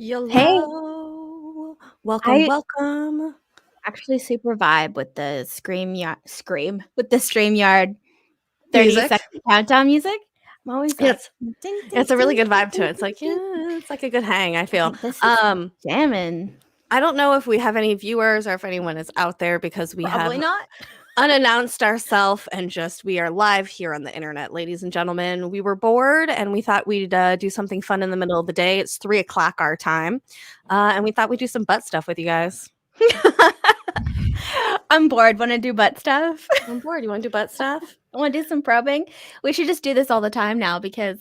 Hey, Yellow. Welcome, I welcome. actually super vibe with the scream with the StreamYard 30 Music. second countdown music. I'm always Yeah, like, ding, ding, it's a really ding, good ding, vibe to ding, it. It's ding, like, ding. yeah, it's like a good hang, I feel. Like, this is Um, jamming. I don't know if we have any viewers or if anyone is out there because we Probably have not. unannounced ourselves and just we are live here on the internet, ladies and gentlemen. We were bored and we thought we'd do something fun in the middle of the day. It's 3 o'clock our time. And we thought we'd do some butt stuff with you guys. I'm bored. Want to do butt stuff? I'm bored. You want to do butt stuff? I want to do some probing. We should just do this all the time now because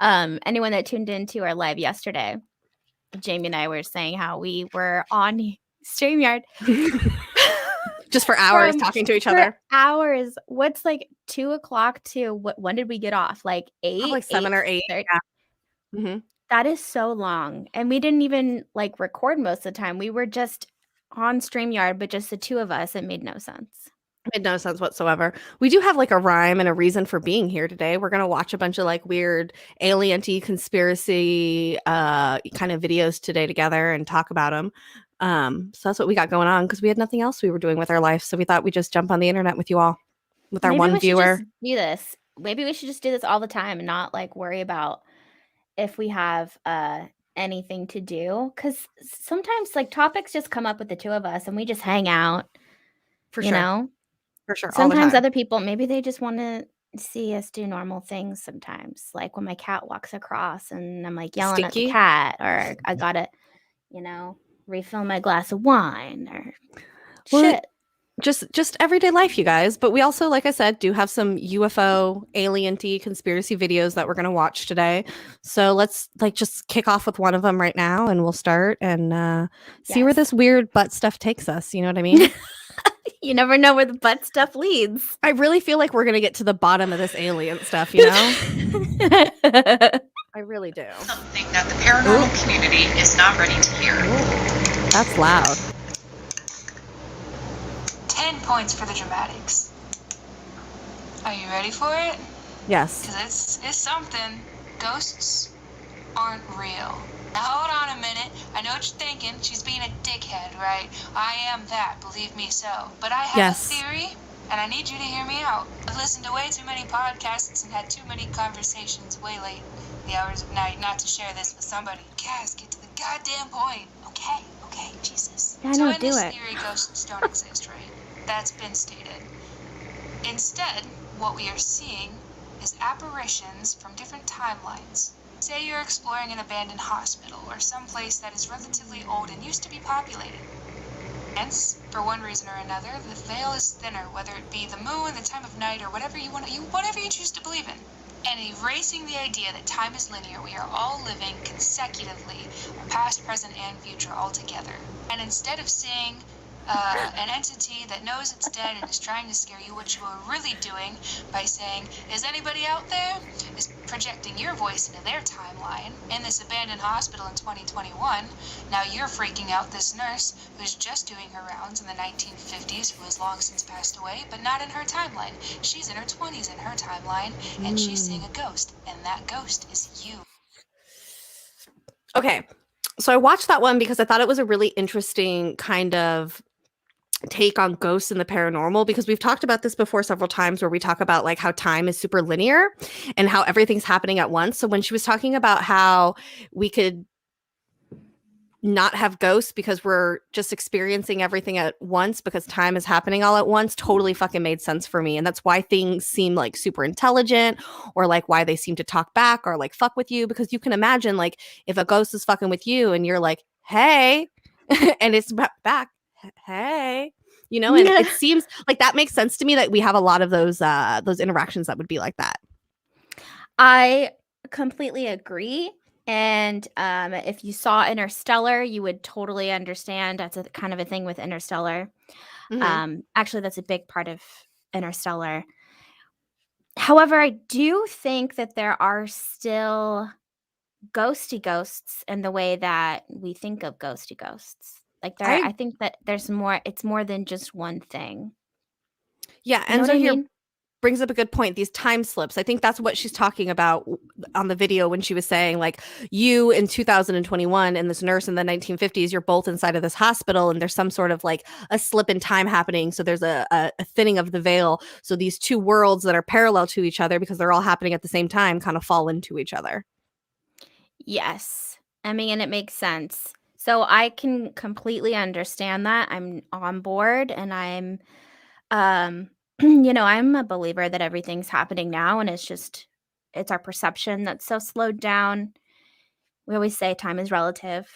anyone that tuned into our live yesterday, Jamie and I were saying how we were on StreamYard Just for hours talking to each for other. hours. What's like 2 o'clock to when did we get off? Like Probably 7 or 8. 8:30. Yeah. Mhm. That is so long. And we didn't even like record most of the time. We were just on StreamYard, but just the two of us. It made no sense. Made no sense whatsoever. We do have like a rhyme and a reason for being here today. We're gonna watch a bunch of like weird alien-y conspiracy kind of videos today together and talk about them. So that's what we got going on because we had nothing else we were doing with our life. So we thought we'd just jump on the internet with you all, with our Maybe one we should just viewer. do this. Maybe we should just do this all the time and not like worry about if we have anything to do. Cause sometimes like topics just come up with the two of us and we just hang out, For you sure. know? For sure. All the Sometimes time. other people, maybe they just wanna see us do normal things sometimes, like when my cat walks across and I'm, like, yelling at the Stinky. cat, or I gotta, you know, refill my glass of wine or Well, shit. just everyday life, you guys. But we also, like I said, do have some UFO alien-y conspiracy videos that we're gonna watch today. So let's like just kick off with one of them right now, and we'll start and see where Yes. this weird butt stuff takes us. You know what I mean? You never know where the butt stuff leads. I really feel like we're gonna get to the bottom of this alien stuff. You know? I really do. Something that the paranormal community is not ready to hear. That's loud. 10 points for the dramatics. Are you ready for it? Yes. Because it's something. Ghosts aren't real. Now hold on a minute. I know what you're thinking. She's being a dickhead, right? I am that, believe me so. But I have Yes. a theory, and I need you to hear me out. I've listened to way too many podcasts and had too many conversations way late in the hours of night not to share this with somebody. Cass, get to the goddamn point. Okay, Jesus. Yeah, I So know, in do this it. theory, ghosts don't exist, right? That's been stated. Instead, what we are seeing is apparitions from different timelines. Say you're exploring an abandoned hospital or some place that is relatively old and used to be populated. Hence, for one reason or another, the veil is thinner, whether it be the moon, the time of night, or whatever you choose to believe in. And erasing the idea that time is linear, we are all living consecutively, past, present, and future all together. And instead of seeing an entity that knows it's dead and is trying to scare you, what you are really doing by saying, is anybody out there? Is projecting your voice into their timeline in this abandoned hospital in 2021. Now you're freaking out this nurse who's just doing her rounds in the 1950s, who has long since passed away, but not in her timeline. She's in her 20s in her timeline, and she's seeing a ghost, and that ghost is you. Okay. So I watched that one because I thought it was a really interesting kind of take on ghosts and the paranormal, because we've talked about this before several times, where we talk about like how time is super linear and how everything's happening at once. So when she was talking about how we could not have ghosts because we're just experiencing everything at once because time is happening all at once, totally fucking made sense for me. And that's why things seem like super intelligent, or like why they seem to talk back or like fuck with you, because you can imagine like if a ghost is fucking with you and you're like, hey, and it's back, hey, you know. And it seems like that makes sense to me, that we have a lot of those interactions that would be like that. I completely agree. And if you saw Interstellar, you would totally understand. That's a kind of a thing with Interstellar. Actually, that's a big part of Interstellar. However, I do think that there are still ghosty ghosts in the way that we think of ghosty ghosts. Like I I think that there's more. It's more than just one thing. Yeah, You know and what so I here, mean? brings up a good point. These time slips. I think that's what she's talking about on the video when she was saying, like, you in 2021 and this nurse in the 1950s, you're both inside of this hospital, and there's some sort of like a slip in time happening. So there's a thinning of the veil. So these two worlds that are parallel to each other because they're all happening at the same time kind of fall into each other. Yes. I mean, it makes sense. So I can completely understand that. I'm on board, and I'm I'm a believer that everything's happening now, and it's our perception that's so slowed down. We always say time is relative.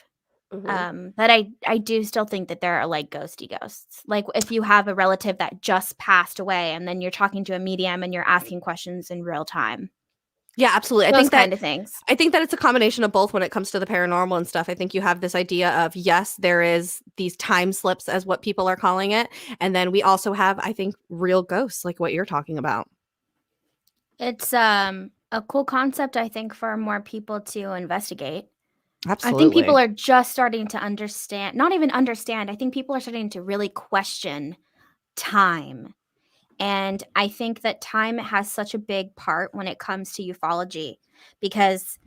But I do still think that there are like ghosty ghosts. Like if you have a relative that just passed away and then you're talking to a medium and you're asking questions in real time. Yeah, absolutely. Those kind of things. I think that it's a combination of both when it comes to the paranormal and stuff. I think you have this idea of, yes, there is these time slips as what people are calling it. And then we also have, I think, real ghosts, like what you're talking about. It's a cool concept, I think, for more people to investigate. Absolutely. I think people are just starting to understand, not even understand. I think people are starting to really question time. And I think that time has such a big part when it comes to ufology, because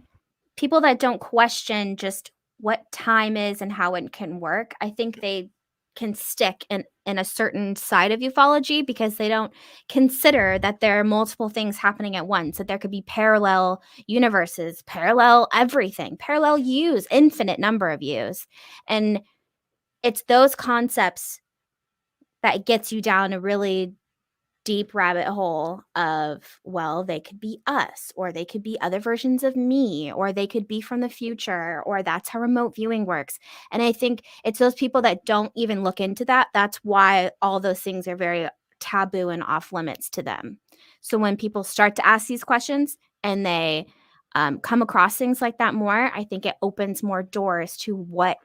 people that don't question just what time is and how it can work, I think they can stick in a certain side of ufology because they don't consider that there are multiple things happening at once, that there could be parallel universes, parallel everything, parallel yous, infinite number of yous. And it's those concepts that gets you down a really deep rabbit hole of, well, they could be us, or they could be other versions of me, or they could be from the future, or that's how remote viewing works. And I think it's those people that don't even look into that. That's why all those things are very taboo and off limits to them. So when people start to ask these questions and they come across things like that more, I think it opens more doors to what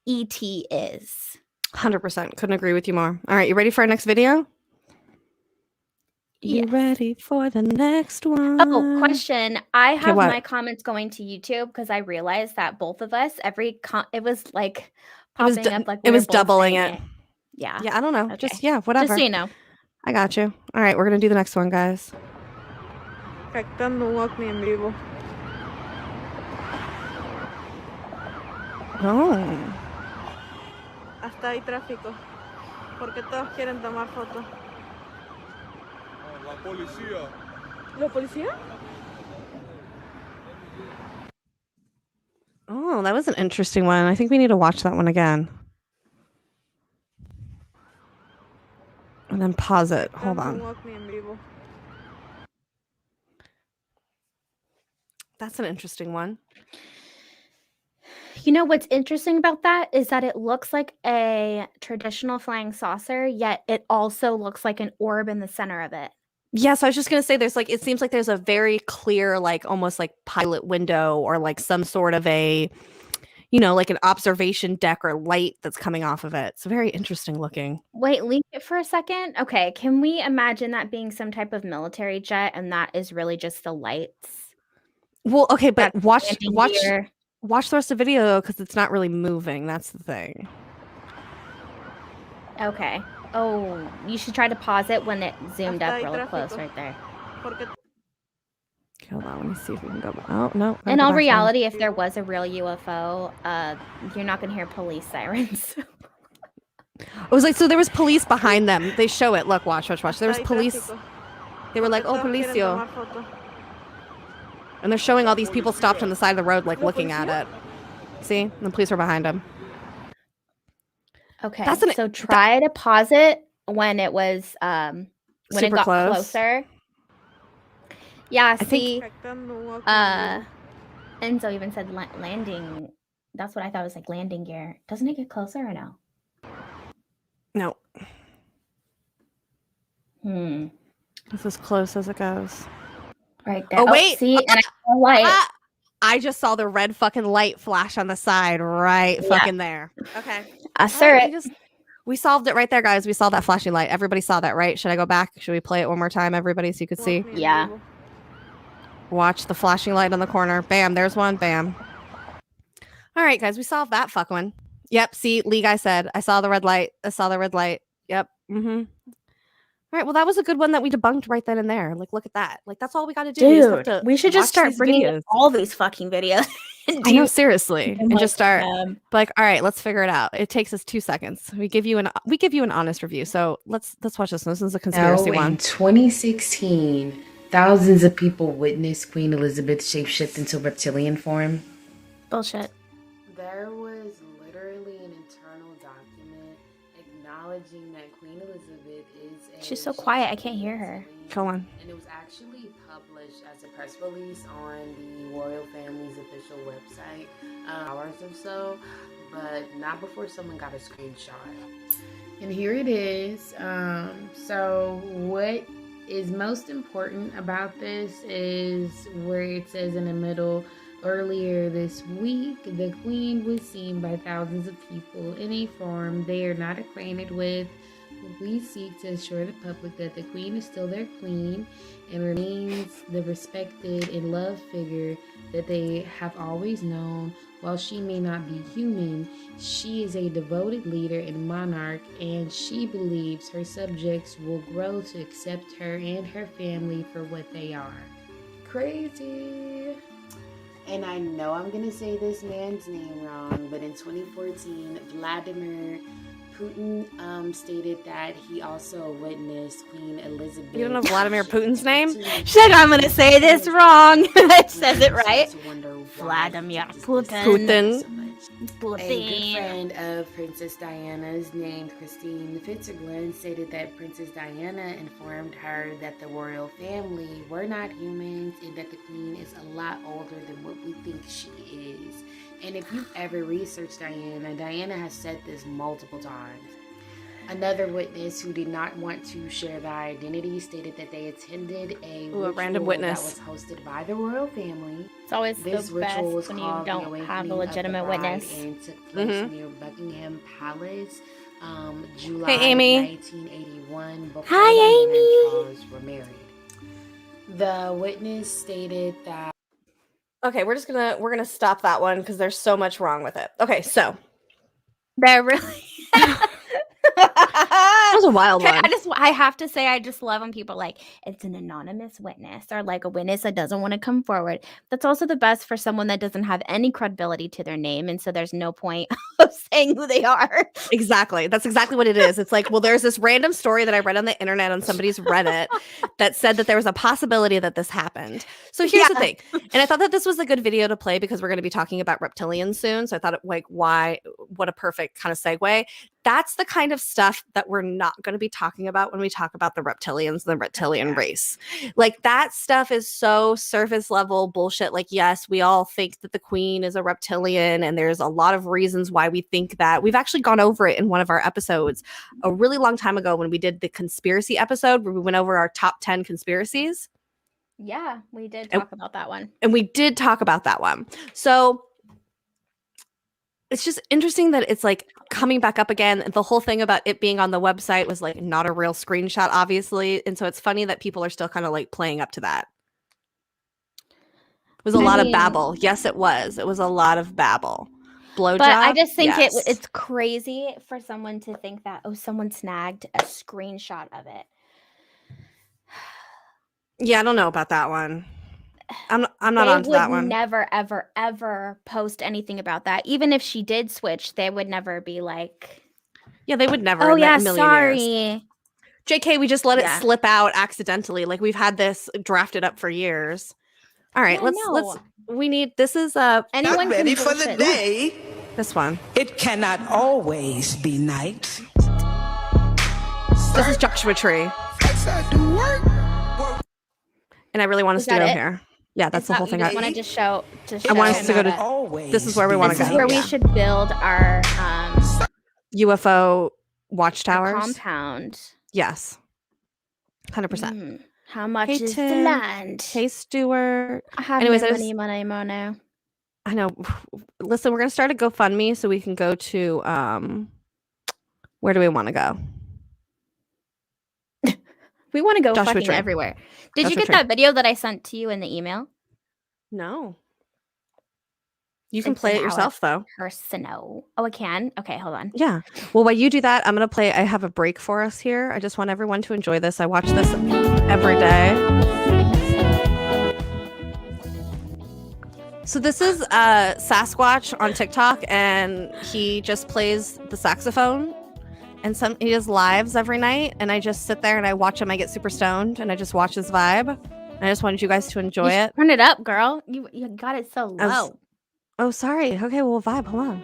ET is. 100%. Couldn't agree with you more. All right, you ready for our next video? You Yes. ready for the next one? Oh, question. I have what? my comments going to YouTube because I realized that both of us, it was like popping up like we it were was both doubling saying it. Yeah. Yeah, I don't know. Okay. Just whatever. Just so you know. I got you. All right, we're gonna do the next one, guys. Captando un ovni en vivo. Oh. Hasta hay tráfico. Porque todos quieren tomar fotos. La policía. ¿La policía? Oh, that was an interesting one. I think we need to watch that one again. And then pause it. Hold Captando un on. ovni en vivo. That's an interesting one. You know what's interesting about that is that it looks like a traditional flying saucer, yet it also looks like an orb in the center of it. Yes, I was just gonna say it seems like there's a very clear, like almost like pilot window or like some sort of a, like an observation deck or light that's coming off of it. It's very interesting looking. Wait, leave it for a second. Okay, can we imagine that being some type of military jet and that is really just the lights? Well, okay, but That's watch landing gear. watch the rest of the video because it's not really moving. That's the thing. Okay. Oh, you should try to pause it when it zoomed Hasta up hay really close tráfico. right there. Porque Okay, hold on, let me see if we can go back. Oh no. gotta In go all back one. reality, if there was a real UFO, you're not going to hear police sirens. It was like, so there was police behind them. They show it. Look, watch. There was hasta hay police. tráfico. They were like, Porque oh, todos quieren policio. tomar fotos. And they're showing all these people stopped on the side of the road, like La looking at policía? it. See? And the police are behind them. Okay, That's an- so try to pause it when it was when it Super got close. closer. Yeah, I think- see, Captando un ovni en vivo. Enzo even said landing. That's what I thought, was like landing gear. Doesn't it get closer or no? No, it's as close as it goes. Right there. Oh, wait. See, and I saw light. Ah! I just saw the red fucking light flash on the side right Yeah. fucking there. Okay. I saw it. We solved it right there, guys. We saw that flashing light. Everybody saw that, right? Should I go back? Should we play it one more time, everybody, so you could Un see? ovni en Yeah. vivo. Watch the flashing light on the corner. Bam, there's one. Bam. All right, guys, we solved that fuck one. Yep, see, Lee Guy said, I saw the red light. Yep. All right, well, that was a good one that we debunked right then and there. Like, look at that. Like, that's all we got to do. We just have Dude, to we should just watch start these bringing videos. all these fucking videos. and I know, do seriously, them and just start um, like, all right, let's figure it out. It takes us 2 seconds. We give you an honest review. So let's watch this one. This is a conspiracy In one. 2016, thousands of people witnessed Queen Elizabeth shapeshift into reptilian form. bullshit. There was literally an internal document acknowledging that Queen Elizabeth is a She's so quiet, I can't hear her. Go on. And it was actually published as a press release on the royal family's official website hours or so, but not before someone got a screenshot. And here it is. So what is most important about this is where it says in the middle, earlier this week, the Queen was seen by thousands of people in a form they are not acquainted with. We seek to assure the public that the Queen is still their Queen and remains the respected and loved figure that they have always known. While she may not be human, she is a devoted leader and monarch, and she believes her subjects will grow to accept her and her family for what they are. Crazy. And I know I'm going to say this man's name wrong, but in 2014, Vladimir Putin stated that he also witnessed Queen Elizabeth. You don't know Vladimir Putin's name? She's like, I'm gonna say this wrong. It says it right. Vladimir Putin. Putin. A good Putin. friend of Princess Diana's named Christine Fitzgerald stated that Princess Diana informed her that the royal family were not humans and that the Queen is a lot older than what we think she is. And if you've ever researched Diana, Diana has said this multiple times. Another witness who did not want to share their identity stated that they attended a random ritual witness. that was hosted by the royal family. It's always This the ritual was best when you called the don't Awakening have a of the legitimate Bride witness. and took place near Buckingham Palace, July Hey, Amy. 1981, before Hi, Diana Amy. and Charles were married. The witness stated that Okay, we're gonna stop that one because there's so much wrong with it. Okay, so They're really. that was a wild one. I have to say, I just love when people are like, it's an anonymous witness or like a witness that doesn't want to come forward. That's also the best for someone that doesn't have any credibility to their name. And so there's no point of saying who they are. Exactly. That's exactly what it is. It's like, well, there's this random story that I read on the internet on somebody's Reddit that said that there was a possibility that this happened. So here's the Yeah. thing. And I thought that this was a good video to play because we're going to be talking about reptilians soon. So I thought what a perfect kind of segue. That's the kind of stuff that we're not going to be talking about when we talk about the reptilians, the reptilian race. Like that stuff is so surface level bullshit. Like, yes, we all think that the queen is a reptilian, and there's a lot of reasons why we think that. We've actually gone over it in one of our episodes a really long time ago when we did the conspiracy episode where we went over our top 10 conspiracies. Yeah, we did And- talk about that one. And we did talk about that one. So it's just interesting that it's like coming back up again. The whole thing about it being on the website was like not a real screenshot, obviously. And so it's funny that people are still kind of like playing up to that. It was a lot of babble. Yes, it was. It was a lot of babble. Blowjob. But I just think yes. it's crazy for someone to think that, oh, someone snagged a screenshot of it. Yeah, I don't know about that one. I'm not They onto that would one. never, ever, ever post anything about that. Even if she did switch, they would never be like, Yeah, they would never. oh, in a yeah, million sorry. years. JK, we just let Yeah. it slip out accidentally. Like we've had this drafted up for years. All right, Yeah, let's. no. We need. This is Anyone Not ready can for the bullshit. day. this one. It cannot always be night. This is Joshua Tree, Outside the work. and I really want us Is to go that it? here. Yeah, that's Is the that whole what thing. you just wanted to show. I want us to go to- that. Always. This is where we be wanna This is go. where we Yeah. should build our UFO watchtowers. compound. Yes, 100%. How much Hey, is the Tim. land? Hey, Stuart. I have Anyways, no I just- money, money. I know. Listen, we're gonna start a GoFundMe so we can go to where do we want to go? We want to go Joshua fucking Tree. everywhere. Did Joshua you get Tree. that video that I sent to you in the email? No. You can It's play an it yourself, though. personal. Oh, I can? Okay, hold on. Yeah. Well, while you do that, I'm going to play. I have a break for us here. I just want everyone to enjoy this. I watch this every day. So this is Sasquatch on TikTok, and he just plays the saxophone. And he does lives every night, and I just sit there and I watch him. I get super stoned, and I just watch his vibe. And I just wanted you guys to enjoy You it. turn it up, girl. You got it so I was- low. Oh, sorry. Okay, well, vibe. Hold on.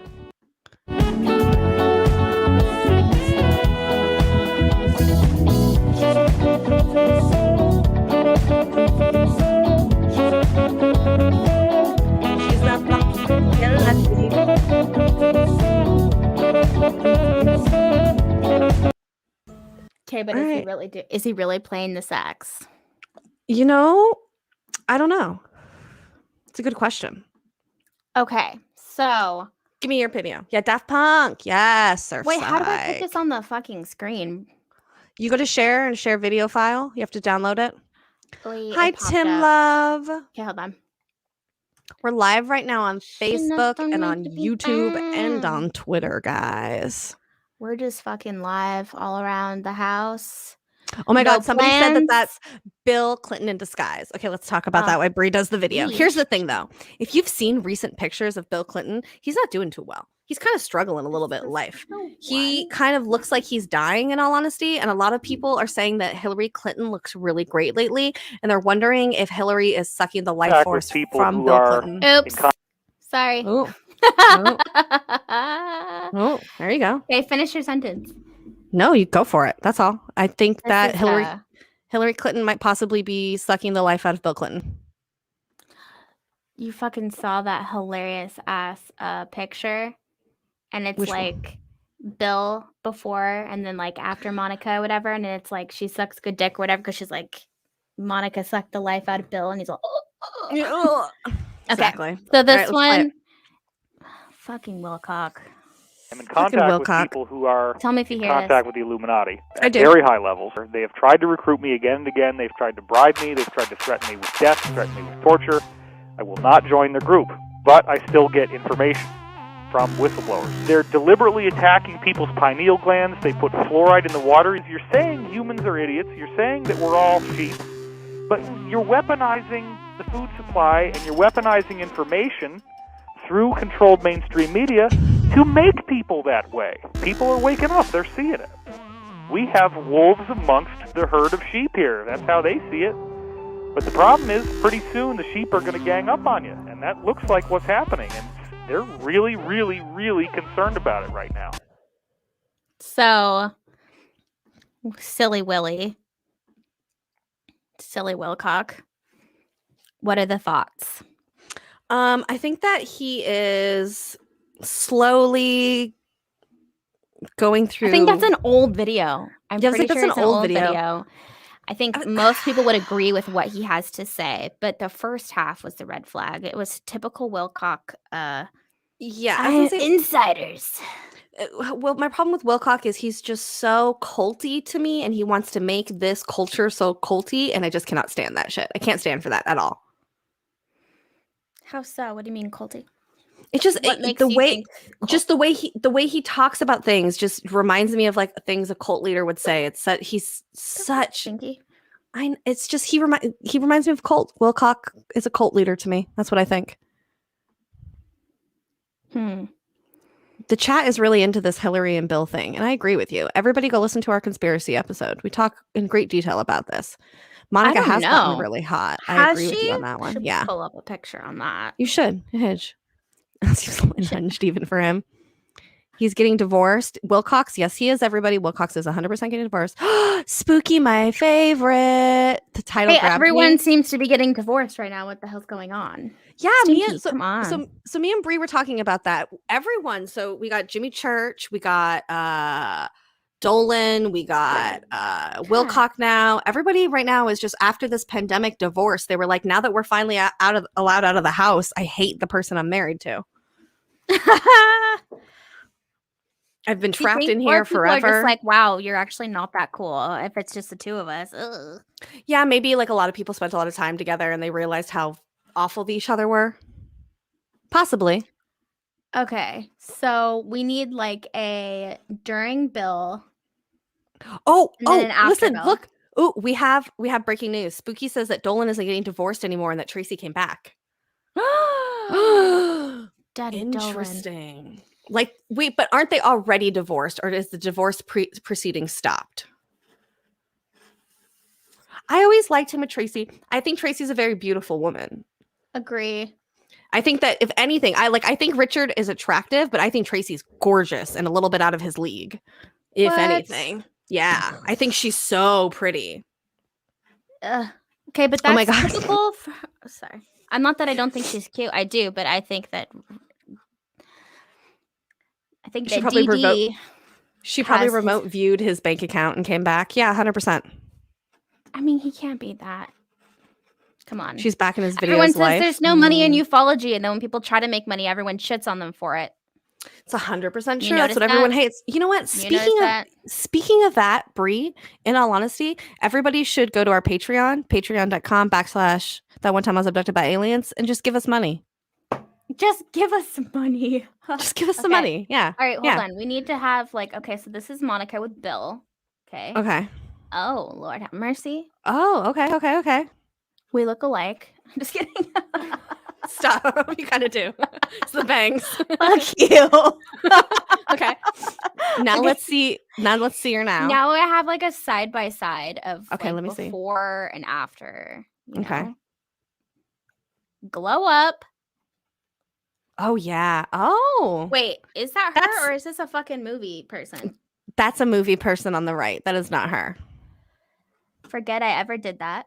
She's a Okay, but Alright. is he really playing the sax? You know, I don't know. It's a good question. Okay, so Give me your opinion. Yeah, Daft Punk. Yes, Surfside. wait, how do I put this on the fucking screen? You go to share and share video file. You have to download it. Wait, Hi, it popped Tim up. Love. Okay, hold on. We're live right now on She's not Facebook gonna and on make me YouTube and down. on Twitter, guys. We're just fucking live all around the house. Oh my No God, somebody said that plans? that's Bill Clinton in disguise. Okay, let's talk about that while Brie does the video. Here's the thing, though. If you've seen recent pictures of Bill Clinton, he's not doing too well. He's kind of struggling a little bit in life. He kind of looks like he's dying, in all honesty. And a lot of people are saying that Hillary Clinton looks really great lately. And they're wondering if Hillary is sucking the life Contact force with people from who Bill are Clinton. Oops. con- Sorry. Oh, oh, there you go. Okay, finish your sentence. No, you go for it. That's all. I think This that is, Hillary Clinton might possibly be sucking the life out of Bill Clinton. you fucking saw that hilarious ass picture, and it's Which one? like Bill before and then like after Monica, whatever, and it's like she sucks good dick or whatever because she's like Monica sucked the life out of Bill, and he's like, oh. Okay, Exactly. so this let's play it. one, fucking Wilcock. I'm in Fucking contact with Wilcock. people who are Tell me if you in hear contact this. with the Illuminati I at do. very high levels. They have tried to recruit me again and again. They've tried to bribe me. They've tried to threaten me with death, threaten me with torture. I will not join their group, but I still get information from whistleblowers. They're deliberately attacking people's pineal glands. They put fluoride in the water. You're saying humans are idiots. You're saying that we're all sheep, but you're weaponizing the food supply and you're weaponizing information through controlled mainstream media to make people that way. People are waking up. They're seeing it. We have wolves amongst the herd of sheep here. That's how they see it. But the problem is, pretty soon the sheep are going to gang up on you. And that looks like what's happening. And they're really, really, really concerned about it right now. So, silly Willie, silly Wilcock. What are the thoughts? I think that he is slowly going through. I think that's an old video. I'm Yeah, I was pretty like, that's sure an it's an old old video. video. I think most people would agree with what he has to say, but the first half was the red flag. It was typical Wilcock. Yeah, I was gonna say, Insiders. well, my problem with Wilcock is he's just so culty to me, and he wants to make this culture so culty, and I just cannot stand that shit. I can't stand for that at all. How so? What do you mean culty? It just What makes the you way, think just the way he talks about things just reminds me of like things a cult leader would say. It's that he's such. stinky? It's just he reminds me of cult. Wilcock is a cult leader to me. That's what I think. The chat is really into this Hillary and Bill thing, and I agree with you. Everybody go listen to our conspiracy episode. We talk in great detail about this. Monica don't has gotten know. really hot. I Has agree with you she? on that one. Should Yeah, pull up a picture on that. you should. Hinge. Seems a little unhinged even for him. He's getting divorced. Wilcox, yes, he is. Everybody, Wilcox is 100% getting divorced. Spooky, my favorite. The title Hey, grabbed everyone me. seems to be getting divorced right now. What the hell's going on? Yeah, Stinky, come on. So me and Brie were talking about that. Everyone. So we got Jimmy Church, we got Dolan, we got Wilcock now. Everybody right now is just after this pandemic divorce. They were like, now that we're finally allowed out of the house, I hate the person I'm married to. I've been trapped in here People are forever. just like, wow, you're actually not that cool. If it's just the two of us. Ugh. Yeah, maybe like a lot of people spent a lot of time together and they realized how awful each other were. Possibly. Okay, so we need like a during Bill Oh, and then an after listen, Bill. look. Oh, we have breaking news. Spooky says that Dolan isn't getting divorced anymore and that Tracy came back. Daddy Dolan. Interesting. Like, wait, but aren't they already divorced, or is the divorce proceeding stopped? I always liked him with Tracy. I think Tracy's a very beautiful woman. Agree. I think that if anything, I think Richard is attractive, but I think Tracy's gorgeous and a little bit out of his league. If What? anything. Yeah. I think she's so pretty. Okay, but Oh my that's God. typical for sorry. I'm not that I don't think she's cute. I do, but I think that She probably DD She probably has his- remote viewed his bank account and came back. Yeah, 100%. I mean, he can't be that. Come on. She's back in his videos Everyone says life. there's no money in ufology, and then when people try to make money, everyone shits on them for it. It's 100% You true. That's notice what everyone that? hates. You know what? You notice that? Speaking of that, Brie, in all honesty, everybody should go to our Patreon, patreon.com/that one time I was abducted by aliens, and just give us money. Just give us some money. Just give us some Okay. money. Yeah. All right, hold Yeah. on. We need to have like okay, so this is Monica with Bill. Okay. Okay. Oh, Lord have mercy. Oh, okay. We look alike. I'm just kidding. Stop. You kind of do. It's the bangs. Fuck you. Okay. Now Okay. let's see. Now let's see her now. Now I have like a side by side of Okay, like, let me see. before and after. you Okay. know? Glow up. Oh yeah. Oh. Wait, is that That's- her or is this a fucking movie person? That's a movie person on the right. That is not her. Forget I ever did that.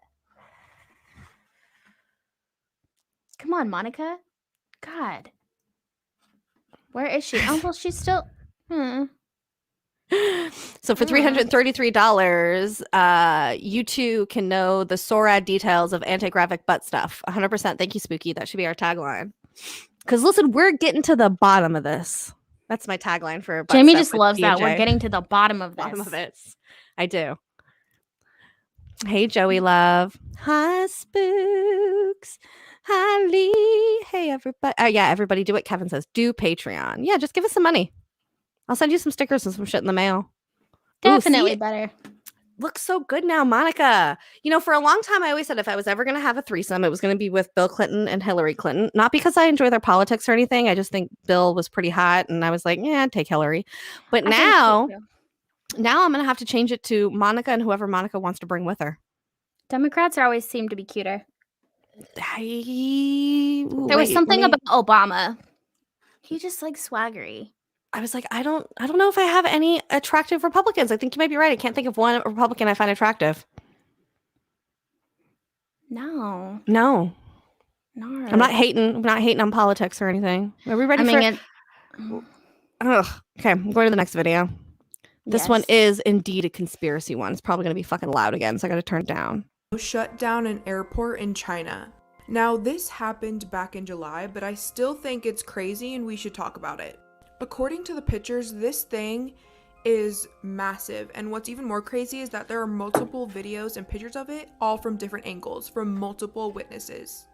Come on, Monica. God. Where is she? Oh, well, she's still. So for $333, you two can know the SORAD details of anti-graphic butt stuff. 100%. Thank you, Spooky. That should be our tagline. Because listen, we're getting to the bottom of this. That's my tagline for butt Jamie stuff just with loves that. We're D&J. getting to the bottom of this. Bottom of it. I do. Hey, Joey Love. Hi, Spooks. Hi, Lee. Hey, everybody. Yeah, everybody do what Kevin says. Do Patreon. Yeah, just give us some money. I'll send you some stickers and some shit in the mail. Definitely see? better. Looks so good now, Monica. You know, for a long time, I always said if I was ever going to have a threesome, it was going to be with Bill Clinton and Hillary Clinton. Not because I enjoy their politics or anything. I just think Bill was pretty hot, and I was like, yeah, I'd take Hillary. But I think now, so, too. I'm going to have to change it to Monica and whoever Monica wants to bring with her. Democrats always seem to be cuter. Ooh, There was wait, something let me- about Obama. He just like swaggery. I was like, I don't know if I have any attractive Republicans. I think you might be right. I can't think of one Republican I find attractive. No. No. No. I'm not hating on politics or anything. Are we ready I for mean, Ugh. Okay, I'm going to the next video. This one yes. is indeed a conspiracy one. It's probably going to be fucking loud again, so I got to turn it down. Shut down an airport in China. Now, this happened back in July, but I still think it's crazy and we should talk about it. According to the pictures, this thing is massive, and what's even more crazy is that there are multiple videos and pictures of it, all from different angles, from multiple witnesses.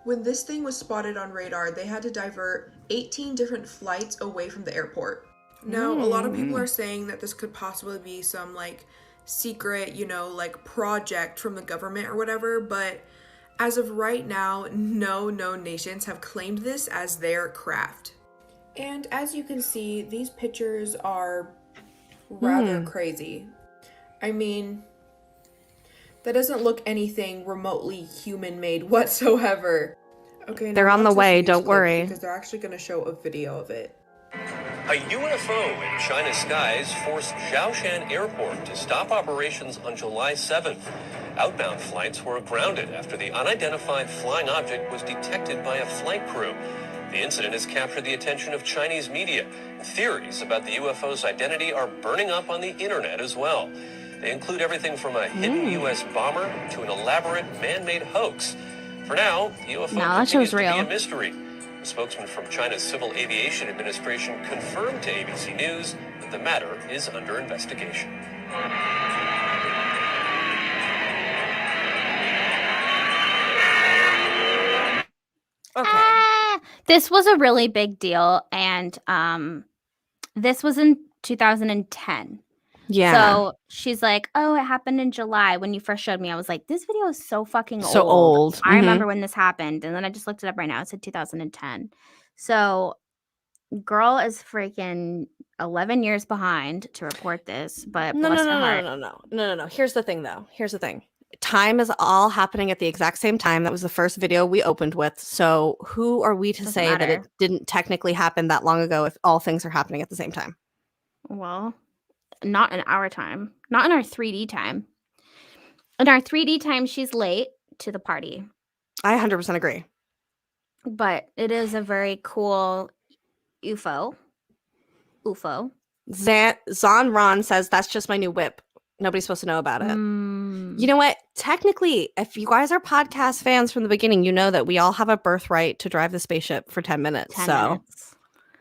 When this thing was spotted on radar, they had to divert 18 different flights away from the airport. Now, a lot of people are saying that this could possibly be some, like, secret, like, project from the government or whatever, but as of right now, no known nations have claimed this as their craft. And as you can see, these pictures are rather crazy. I mean, that doesn't look anything remotely human-made whatsoever. Okay, now They're on the watch this way, news don't clip worry. Because they're actually going to show a video of it. A UFO in China's skies forced Zhoushan Airport to stop operations on July 7th. Outbound flights were grounded after the unidentified flying object was detected by a flight crew. The incident has captured the attention of Chinese media. Theories about the UFO's identity are burning up on the internet as well. They include everything from a hidden U.S. bomber to an elaborate man-made hoax. For now, the UFO No, that continues show's to be real. a mystery. A spokesman from China's Civil Aviation Administration confirmed to ABC News that the matter is under investigation. Okay. This was a really big deal, and this was in 2010. Yeah. So she's like, "Oh, it happened in July." When you first showed me, I was like, "This video is so fucking So old." old. I remember when this happened, and then I just looked it up right now. It said 2010. So, girl is freaking 11 years behind to report this, but No, bless no, her no, no, heart. no, no, no, no, no. Here's the thing, though. Here's the thing. Time is all happening at the exact same time. That was the first video we opened with. So who are we to Doesn't say that it matter. didn't technically happen that long ago if all things are happening at the same time? Well, not in our time, not in our 3D time. In our 3D time, she's late to the party, I 100% agree. but it is a very cool UFO. Zon Ron says that's just my new whip. Nobody's supposed to know about it. You know what? Technically, if you guys are podcast fans from the beginning, you know that we all have a birthright to drive the spaceship for 10 minutes. 10 so minutes.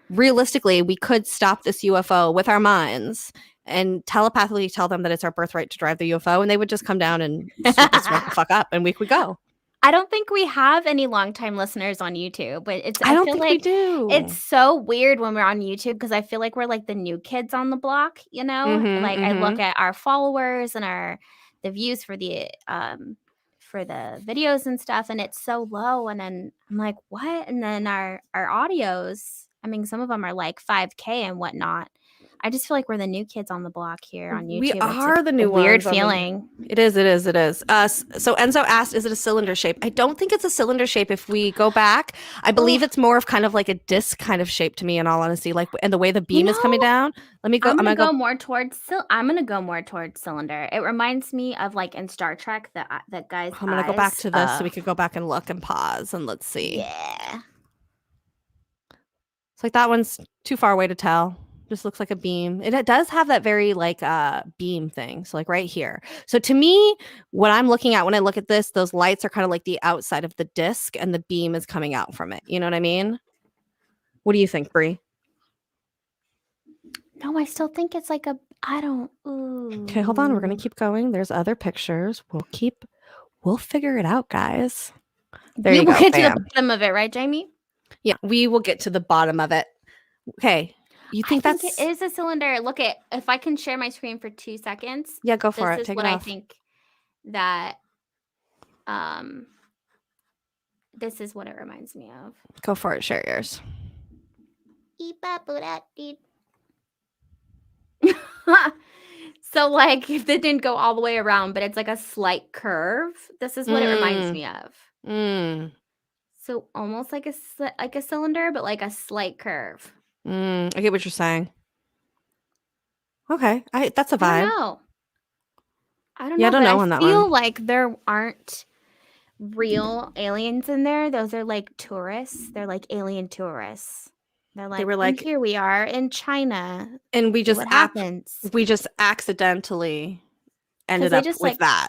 realistically, we could stop this UFO with our minds and telepathically tell them that it's our birthright to drive the UFO, and they would just come down and sweep us right the fuck up, and we could go. I don't think we have any longtime listeners on YouTube, but I don't feel think we like do. it's so weird when we're on YouTube because I feel like we're like the new kids on the block, you know? Mhm, Like I look mhm. at our followers and the views for the videos and stuff, and it's so low. And then I'm like, what? And then our audios, I mean, some of them are like 5K and whatnot. I just feel like we're the new kids on the block here on YouTube. We It's are the new a weird ones on the- feeling. It is. So Enzo asked, is it a cylinder shape? I don't think it's a cylinder shape. If we go back, I believe it's more of kind of like a disc kind of shape to me, in all honesty, like, and the way the beam is coming down. Let me go. I'm gonna go more towards cylinder. It reminds me of like in Star Trek, the guy's I'm gonna go back eyes, to this so we could go back and look and pause and let's see. Yeah. It's like that one's too far away to tell. Just looks like a beam. It does have that very like beam thing. So like right here. So to me, what I'm looking at when I look at this, those lights are kind of like the outside of the disc and the beam is coming out from it. You know what I mean? What do you think, Brie? No, I still think it's like Okay, hold on. We're gonna keep going. There's other pictures. We'll figure it out, guys. There you We'll go. get to the Bam. bottom of it, right, Jamie? Yeah, we will get to the bottom of it. Okay. You think I that's think it is a cylinder. Look at if I can share my screen for 2 seconds. Yeah, go for it. This is Take what it I off. think that this is what it reminds me of. Go for it. Share yours. So like if it didn't go all the way around, but it's like a slight curve. This is what it reminds me of. So almost like a cylinder, but like a slight curve. I get what you're saying. Okay, that's a vibe. I don't know. Yeah, I don't know but on that feel one. like there aren't real aliens in there. Those are like tourists. They're like alien tourists. They're like, were "And like- here we are in China. And we just What happens?" we just accidentally ended they up just, with like- that.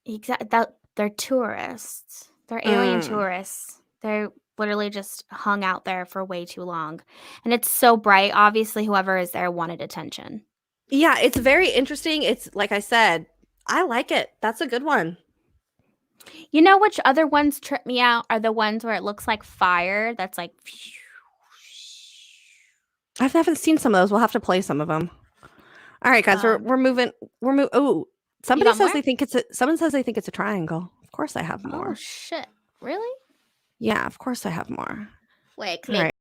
Exactly. They're tourists. They're alien Mm. tourists. They're literally just hung out there for way too long. And it's so bright. Obviously, whoever is there wanted attention. Yeah, it's very interesting. It's like I said, I like it. That's a good one. You know which other ones trip me out are the ones where it looks like fire. That's like, I haven't seen some of those. We'll have to play some of them. All right, guys, we're moving. Oh, somebody got says more? they think someone says they think it's a triangle. Of course, I have more. oh shit, really? Yeah, of course, I have more. Wait, All right.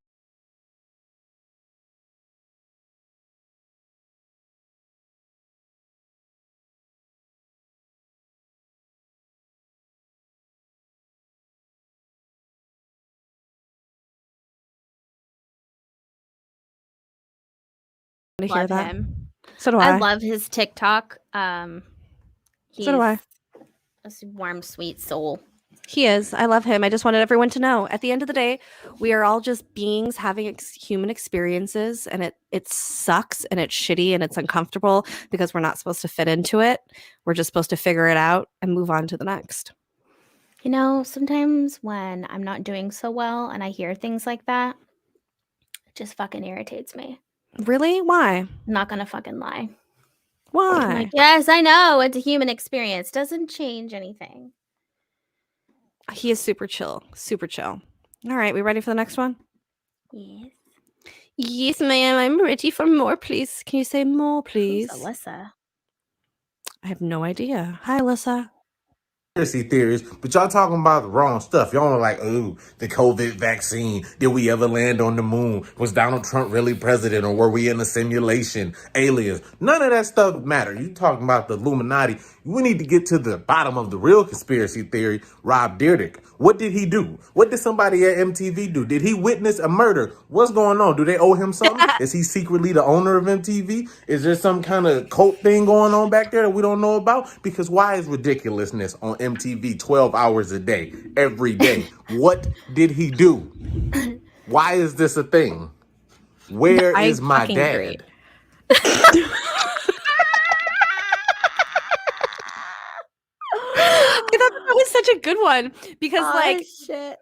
To hear love that. him. So do I I. love his TikTok. So do I. He's a warm, sweet soul. He is. I love him. I just wanted everyone to know. At the end of the day, we are all just beings having human experiences, and it sucks and it's shitty and it's uncomfortable because we're not supposed to fit into it. We're just supposed to figure it out and move on to the next. You know, sometimes when I'm not doing so well and I hear things like that, it just fucking irritates me. Really? Why? I'm not gonna fucking lie. I'm Why? like, yes, I know it's a human experience. Doesn't change anything. He is super chill. Super chill. All right, we ready for the next one? Yes. Yes, ma'am. I'm ready for more, please. Can you say more, Who's please? Alyssa? I have no idea. Hi, Alyssa. Conspiracy theories, but y'all talking about the wrong stuff. Y'all are like, oh, the COVID vaccine. Did we ever land on the moon? Was Donald Trump really president, or were we in a simulation? Aliens. None of that stuff matter. You talking about the Illuminati. We need to get to the bottom of the real conspiracy theory. Rob Dyrdek. What did he do? What did somebody at MTV do? Did he witness a murder? What's going on? Do they owe him something? Is he secretly the owner of MTV? Is there some kind of cult thing going on back there that we don't know about? Because why is ridiculousness on MTV 12 hours a day, every day? What did he do? Why is this a thing? Where I is my fucking dad? agree. I thought that was such a good one because, shit.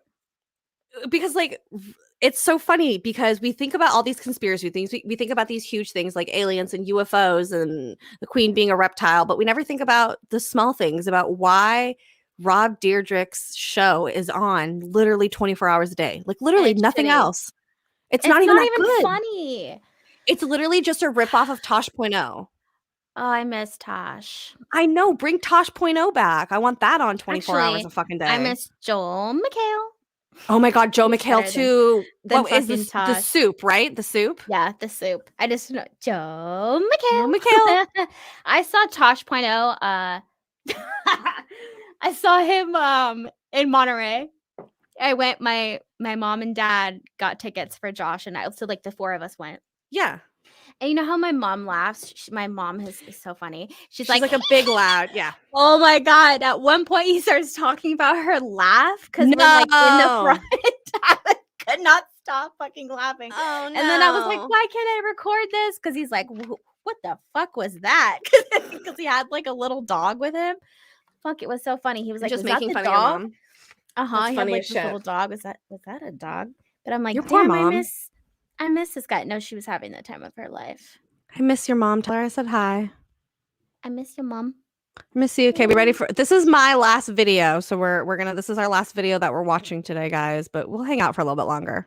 it's so funny because we think about all these conspiracy things. We think about these huge things like aliens and UFOs and the queen being a reptile, but we never think about the small things about why Rob Dyrdek's show is on literally 24 hours a day. Like literally It's nothing shitty. else. It's not even that good. funny. It's literally just a ripoff of Tosh.0. Oh, I miss Tosh. I know. Bring Tosh.0 back. I want that on 24 hours Actually, a fucking day. I miss Joel McHale. Oh my God, Joe He's McHale better too. than What is fucking this? The Tosh. soup, right? The soup. Yeah, the soup. I just know Joe Joe McHale. McHale. I saw Tosh.0. I saw him in Monterey. I went. My mom and dad got tickets for Josh and I. So like the four of us went. Yeah. And you know how my mom laughs? My mom is so funny. She's like a big loud. Yeah. oh my God. At one point, he starts talking about her laugh because we're like in the No. front. I could not stop fucking laughing. Oh And then I was like, why can't I record this? Because he's like, what the fuck was that? Because he had like a little dog with him. Fuck, it was so funny. He was like, just was that making the fun of your dog? mom. Uh-huh. That's He had funny like as this shit. little dog. Was that a dog? But I'm like, Your poor damn, mom. I miss this guy. No, she was having the time of her life. I miss your mom. Tell her I said hi. I miss your mom. I miss you. Okay, we ready for this? Is my last video, so we're gonna. This is our last video that we're watching today, guys. But we'll hang out for a little bit longer.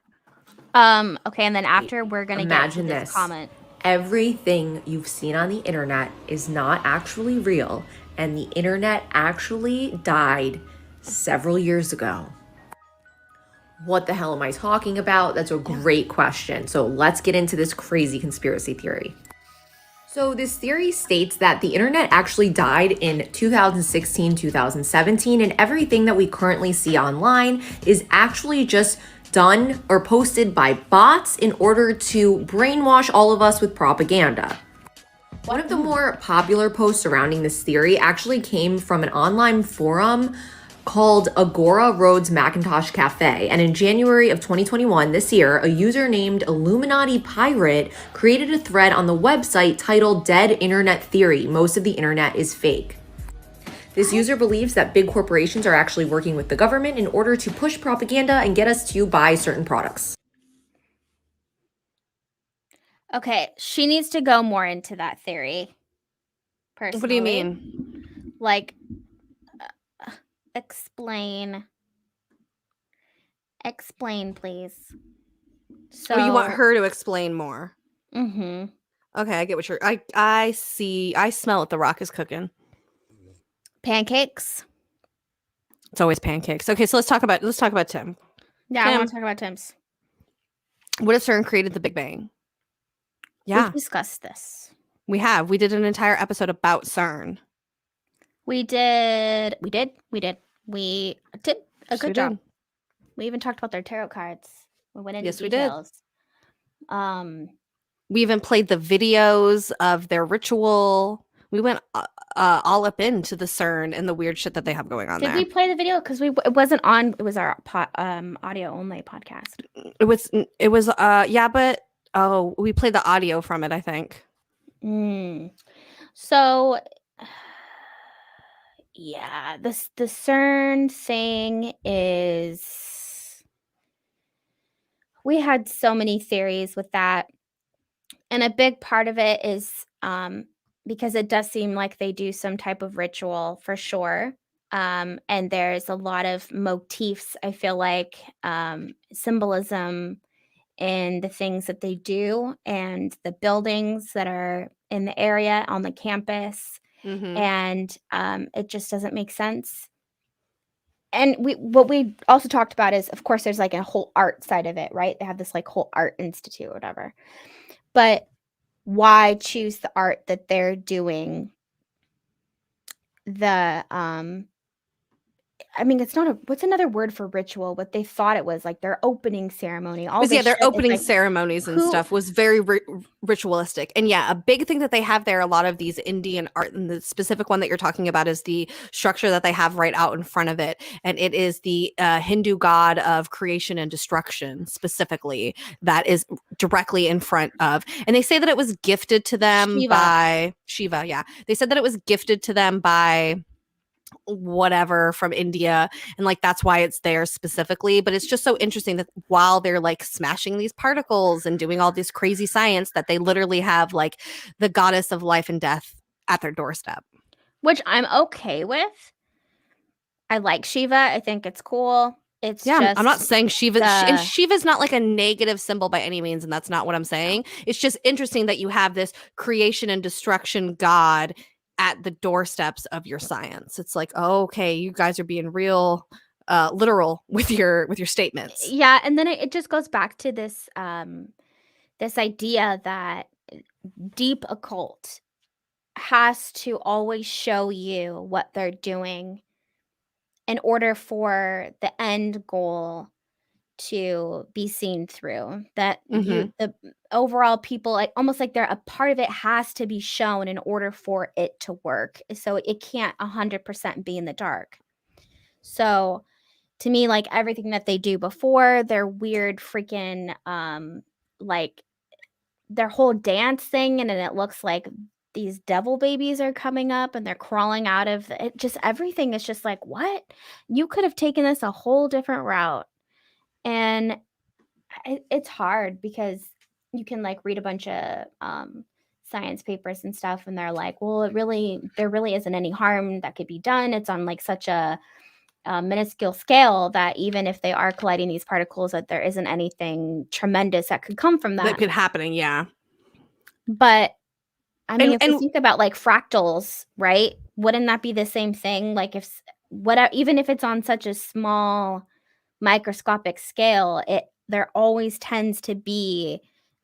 Okay, and then after we're gonna Imagine get to this this. comment. Everything you've seen on the internet is not actually real, and the internet actually died several years ago. What the hell am I talking about? That's a great question. So let's get into this crazy conspiracy theory. So this theory states that the internet actually died in 2016, 2017, and everything that we currently see online is actually just done or posted by bots in order to brainwash all of us with propaganda. One of the more popular posts surrounding this theory actually came from an online forum called Agora Rhodes Macintosh Cafe. And in January of 2021, this year, a user named Illuminati Pirate created a thread on the website titled Dead Internet Theory. Most of the internet is fake. This user believes that big corporations are actually working with the government in order to push propaganda and get us to buy certain products. Okay, she needs to go more into that theory. Personally. What do you mean? Like, explain, please. So you want her to explain more? Mm-hmm. Okay, I get what you're. I see. I smell what The Rock is cooking. Pancakes. It's always pancakes. Okay, so let's talk about Tim. Yeah, I Tim, want to talk about Tim's. What if CERN created the Big Bang? Yeah, We've discussed this. we have. We did an entire episode about CERN. We did a good job. did. We even talked about their tarot cards. We went into Yes, we did. details. We even played the videos of their ritual. We went all up into the CERN and the weird shit that they have going on Did there. we play the video? Because it wasn't on. It was our audio only podcast. It was yeah, but we played the audio from it, I think. So yeah, the CERN thing is, we had so many theories with that, and a big part of it is because it does seem like they do some type of ritual for sure. And there's a lot of motifs, I feel like, symbolism in the things that they do and the buildings that are in the area on the campus. Mm-hmm. And it just doesn't make sense. And what we also talked about is, of course, there's like a whole art side of it, right? They have this like whole art institute or whatever. But why choose the art that they're doing? The I mean, it's not a what's another word for ritual? What they thought it was, like their opening ceremony, all Because this their shit is opening like, ceremonies and who stuff was very ritualistic. And yeah, a big thing that they have there, a lot of these Indian art, and the specific one that you're talking about is the structure that they have right out in front of it. And it is the Hindu god of creation and destruction, specifically, that is directly in front of. And they say that it was gifted to them Shiva. by Shiva. Yeah. They said that it was gifted to them by whatever from India, and like that's why it's there specifically. But it's just so interesting that while they're like smashing these particles and doing all this crazy science, that they literally have like the goddess of life and death at their doorstep. Which I'm okay with. I like Shiva. I think it's cool. It's Yeah, I'm not just saying Shiva, and the Shiva's not like a negative symbol by any means, and that's not what I'm saying. It's just interesting that you have this creation and destruction god at the doorsteps of your science. It's like, oh, okay, you guys are being real literal with your statements. yeah, and then it just goes back to this this idea that deep occult has to always show you what they're doing in order for the end goal to be seen through. That Mhm. the overall people, like almost like they're a part of it, has to be shown in order for it to work. So it can't 100% be in the dark. So to me, like everything that they do before, their weird freaking like their whole dance thing, and then it looks like these devil babies are coming up and they're crawling out of it. Just everything is just like, what? You could have taken this a whole different route. And it's hard because you can like read a bunch of science papers and stuff, and they're like, well, there really isn't any harm that could be done. It's on like such a minuscule scale that even if they are colliding these particles, that there isn't anything tremendous that could come from That that. could happen, yeah. But I mean, if And we think about like fractals, right? Wouldn't that be the same thing? Like if even if it's on such a small microscopic scale, there always tends to be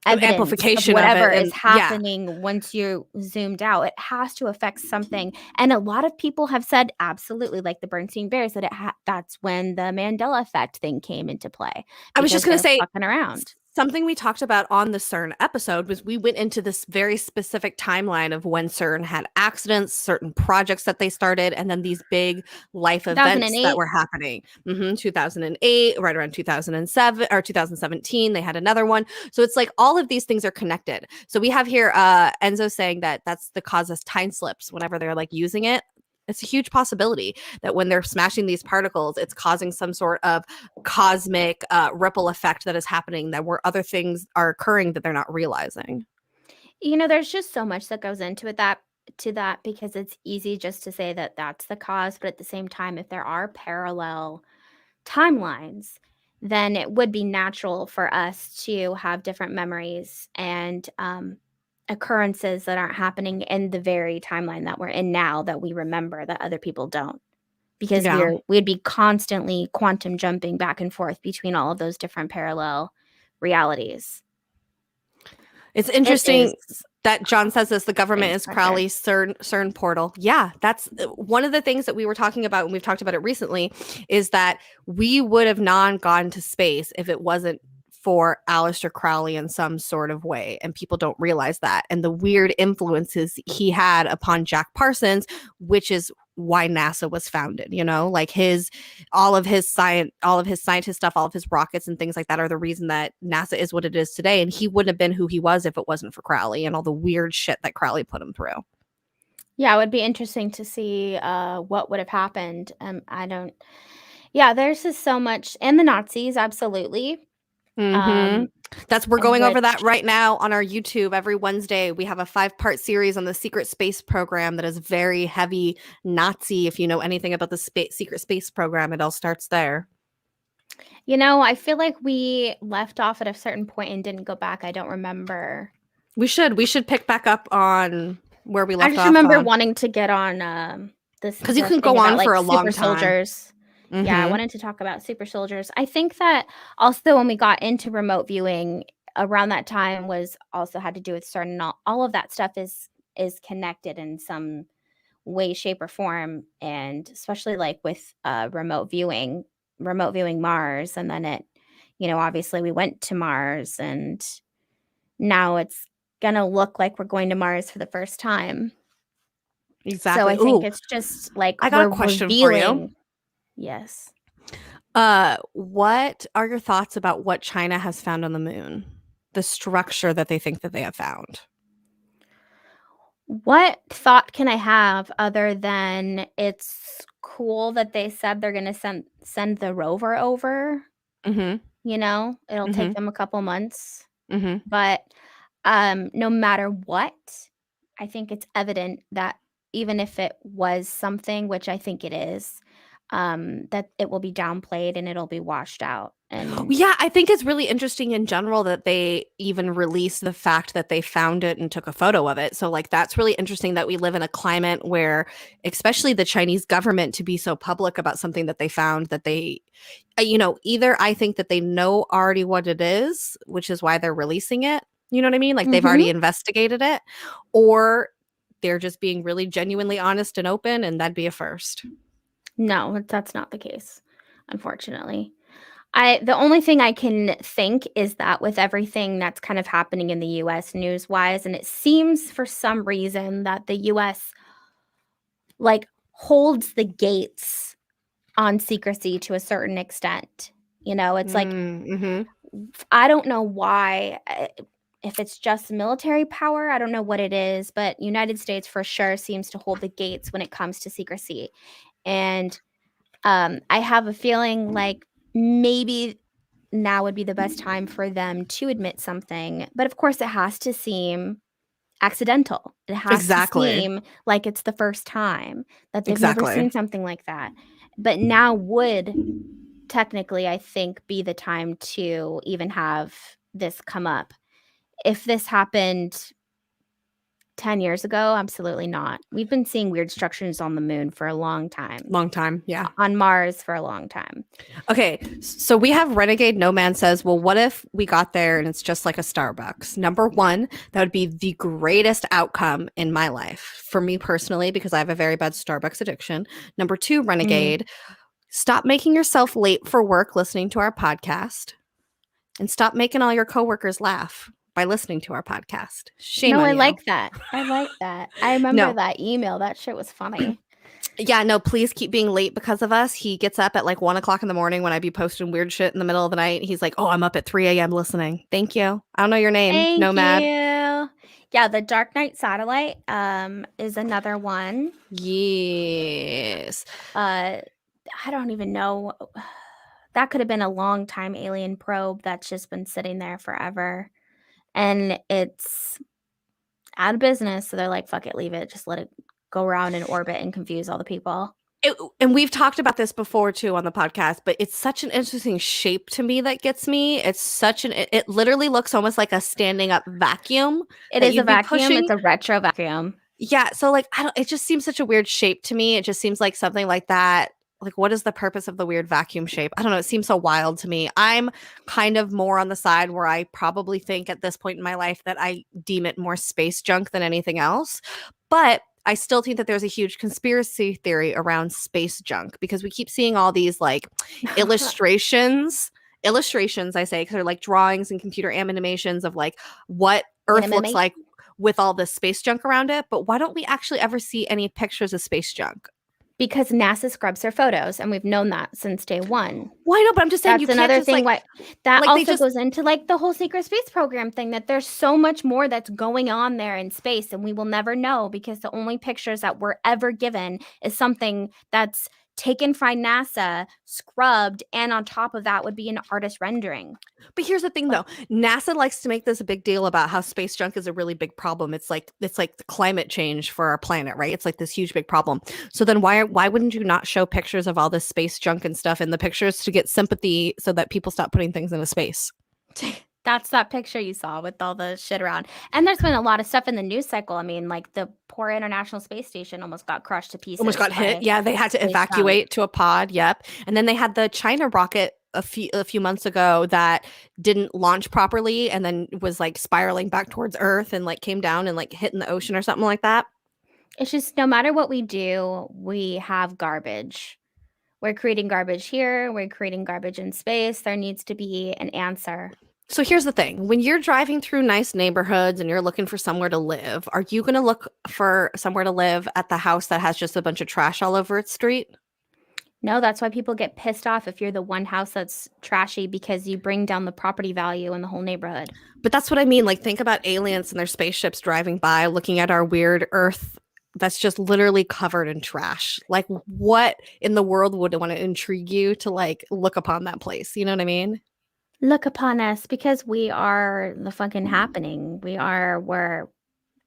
an evidence of amplification of whatever it, is and yeah. happening once you're zoomed out. It has to affect something. And a lot of people have said absolutely, like the Bernstein Bears, that that's when the Mandela effect thing came into play. I was just because going to they're say fucking around. something we talked about on the CERN episode was we went into this very specific timeline of when CERN had accidents, certain projects that they started, and then these big life events 2008. that were happening. 2008, right around 2007 or 2017, they had another one. So it's like all of these things are connected. So we have here Enzo saying that that's the cause of time slips whenever they're like using it. It's a huge possibility that when they're smashing these particles, it's causing some sort of cosmic ripple effect that is happening, that where other things are occurring that they're not realizing. You know, there's just so much that goes into it that because it's easy just to say that that's the cause, but at the same time, if there are parallel timelines, then it would be natural for us to have different memories and occurrences that aren't happening in the very timeline that we're in now that we remember that other people don't, because Yeah. we'd be constantly quantum jumping back and forth between all of those different parallel realities. It's interesting is that John says this, the government is pressure. Crowley's CERN portal. Yeah, that's one of the things that we were talking about, and we've talked about it recently, is that we would have not gone to space if it wasn't for Aleister Crowley in some sort of way, and people don't realize that, and the weird influences he had upon Jack Parsons, which is why NASA was founded. You know, like all of his scientist stuff, all of his rockets and things like that are the reason that NASA is what it is today, and he wouldn't have been who he was if it wasn't for Crowley and all the weird shit that Crowley put him through. Yeah, it would be interesting to see what would have happened. Yeah, there's just so much, and the Nazis, absolutely. Mhm. We're going over that which right now on our YouTube every Wednesday. We have a 5-part series on the secret space program that is very heavy Nazi. If you know anything about the secret space program, it all starts there. I feel like we left off at a certain point and didn't go back. I don't remember. We should pick back up on where we I left just off remember on. wanting to get on this Because you whole can thing go about on for a long super time. soldiers. Yeah, I Mhm. wanted to talk about super soldiers. I think that also when we got into remote viewing around that time was also had to do with certain all of that stuff is connected in some way, shape, or form, and especially like with remote viewing Mars, and then obviously we went to Mars, and now it's gonna look like we're going to Mars for the first time. So Exactly. I think Ooh, it's just like I got a we're question for you. revealing. Yes. What are your thoughts about what China has found on the moon? The structure that they think that they have found. What thought can I have other than it's cool that they said they're gonna send the rover over? Mhm. It'll take Mhm. them a couple months, Mhm. but no matter what, I think it's evident that even if it was something, which I think it is, that it will be downplayed and it'll be washed out. And Yeah, I think it's really interesting in general that they even released the fact that they found it and took a photo of it. So, like, that's really interesting that we live in a climate where, especially the Chinese government, to be so public about something that they found that they, either I think that they know already what it is, which is why they're releasing it. You know what I mean? Like they've Mhm. already investigated it, or they're just being really genuinely honest and open, and that'd be a first. No, that's not the case, unfortunately. The only thing I can think is that with everything that's kind of happening in the US news-wise, and it seems for some reason that the US like holds the gates on secrecy to a certain extent. It's like Mhm. I don't know why if it's just military power, I don't know what it is, but United States for sure seems to hold the gates when it comes to secrecy. And I have a feeling like maybe now would be the best time for them to admit something. But of course, it has to seem accidental. It has to Exactly. seem like it's the first time that they've never Exactly. seen something like that. But now would technically, I think, be the time to even have this come up. If this happened 10 years ago, absolutely not. We've been seeing weird structures on the moon for a long time. Long time. Yeah. On Mars for a long time. Okay, so we have Renegade No Man says, well, what if we got there and it's just like a Starbucks? Number one, that would be the greatest outcome in my life for me personally, because I have a very bad Starbucks addiction. Number two, Renegade, stop making yourself late for work listening to our podcast and stop making all your coworkers laugh by listening to our podcast. Shame No, on I you. like that. I like that. I remember No. that email. That shit was funny. Yeah, no, please keep being late because of us. He gets up at like 1:00 in the morning when I be posting weird shit in the middle of the night. He's like, oh, I'm up at 3 a.m. listening. Thank you. I don't know your name. Thank Nomad. you. Yeah, the Dark Knight Satellite is another one. Yes. I don't even know. That could have been a long time alien probe that's just been sitting there forever. And it's out of business. So they're like, fuck it, leave it. Just let it go around in orbit and confuse all the people. And we've talked about this before too on the podcast, but it's such an interesting shape to me that gets me. It literally looks almost like a standing up vacuum. It that is a you'd be vacuum. pushing. It's a retro vacuum. Yeah, so like it just seems such a weird shape to me. It just seems like something like that. Like, what is the purpose of the weird vacuum shape? I don't know. It seems so wild to me. I'm kind of more on the side where I probably think at this point in my life that I deem it more space junk than anything else. But I still think that there's a huge conspiracy theory around space junk because we keep seeing all these like illustrations, I say, because they're like drawings and computer animations of like what Earth looks like with all this space junk around it. But why don't we actually ever see any pictures of space junk? Because NASA scrubs their photos, and we've known that since day one. Why not? But I'm just saying that's another thing. Why that like also goes into like the whole secret space program thing. That there's so much more that's going on there in space, and we will never know because the only pictures that we're ever given is something that's taken from NASA, scrubbed, and on top of that would be an artist rendering. But here's the thing, though. NASA likes to make this a big deal about how space junk is a really big problem. It's like the climate change for our planet, right? It's like this huge big problem. So then why wouldn't you not show pictures of all this space junk and stuff in the pictures to get sympathy so that people stop putting things into space? That's that picture you saw with all the shit around. And there's been a lot of stuff in the news cycle. I mean, like the poor International Space Station almost got crushed to pieces. Almost got hit. by Yeah, they had to space evacuate junk. to a pod. Yep. And then they had the China rocket a few months ago that didn't launch properly and then was like spiraling back towards Earth and like came down and like hit in the ocean or something like that. It's just no matter what we do, we have garbage. We're creating garbage here. We're creating garbage in space. There needs to be an answer. So here's the thing. When you're driving through nice neighborhoods and you're looking for somewhere to live, are you going to look for somewhere to live at the house that has just a bunch of trash all over its street? No, that's why people get pissed off if you're the one house that's trashy because you bring down the property value in the whole neighborhood. But that's what I mean. Like, think about aliens and their spaceships driving by, looking at our weird Earth that's just literally covered in trash. Like, what in the world would want to intrigue you to like look upon that place? You know what I mean? Look upon us because we are the fucking happening. We're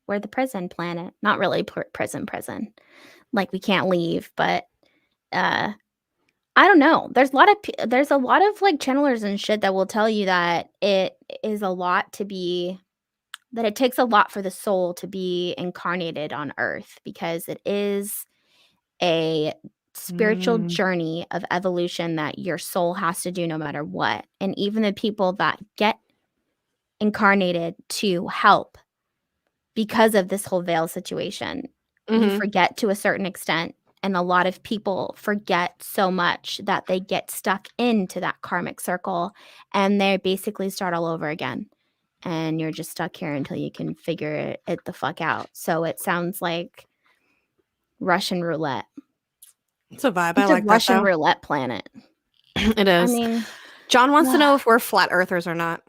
the prison planet. Not really prison. Like we can't leave, but I don't know. There's a lot of like channelers and shit that will tell you that it is a lot to be that it takes a lot for the soul to be incarnated on earth because it is a spiritual journey of evolution that your soul has to do no matter what. And even the people that get incarnated to help because of this whole veil situation, you forget to a certain extent. And a lot of people forget so much that they get stuck into that karmic circle and they basically start all over again. And you're just stuck here until you can figure it the fuck out. So it sounds like Russian roulette. It's a vibe. It's I like a Russian that, roulette planet. It is. I mean, John wants to know if we're flat earthers or not.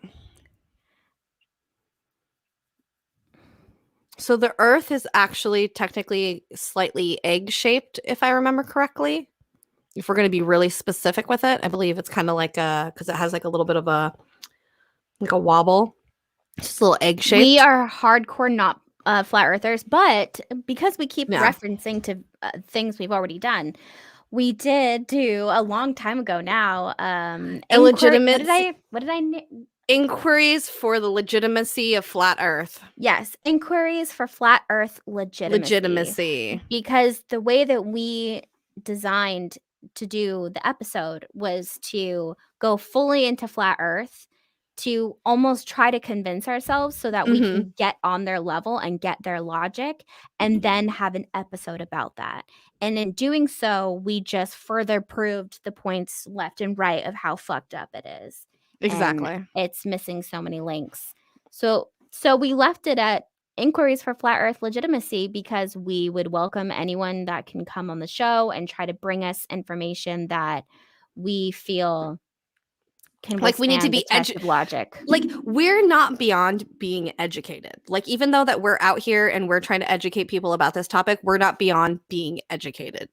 So the Earth is actually technically slightly egg-shaped, if I remember correctly. If we're going to be really specific with it, I believe it's kind of like because it has like a little bit of a wobble. It's just a little egg-shaped. We are hardcore not flat earthers, but because we keep referencing to things we've already done, we did do a long time ago now. Illegitimate. What did I? Inquiries for the legitimacy of flat Earth. Yes, inquiries for flat Earth legitimacy. Because the way that we designed to do the episode was to go fully into flat Earth, to almost try to convince ourselves so that we can get on their level and get their logic and then have an episode about that. And in doing so, we just further proved the points left and right of how fucked up it is. Exactly. And it's missing so many links. So we left it at inquiries for flat Earth legitimacy because we would welcome anyone that can come on the show and try to bring us information that we feel can like we need to be logic. Like we're not beyond being educated. Like even though that we're out here and we're trying to educate people about this topic, we're not beyond being educated.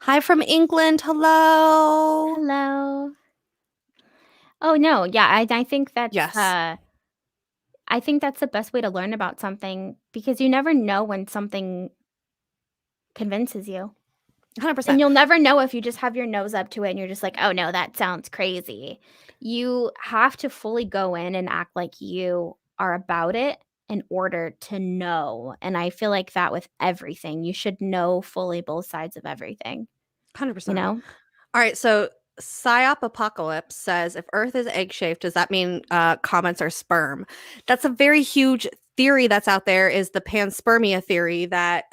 Hi from England. Hello. Oh no, yeah, I think that's yes. I think that's the best way to learn about something because you never know when something convinces you. 100%. And you'll never know if you just have your nose up to it and you're just like, oh no, that sounds crazy. You have to fully go in and act like you are about it in order to know. And I feel like that with everything. You should know fully both sides of everything. 100%. You know? All right, so Psyop Apocalypse says, if Earth is egg-shaped, does that mean comets are sperm? That's a very huge theory that's out there, is the panspermia theory that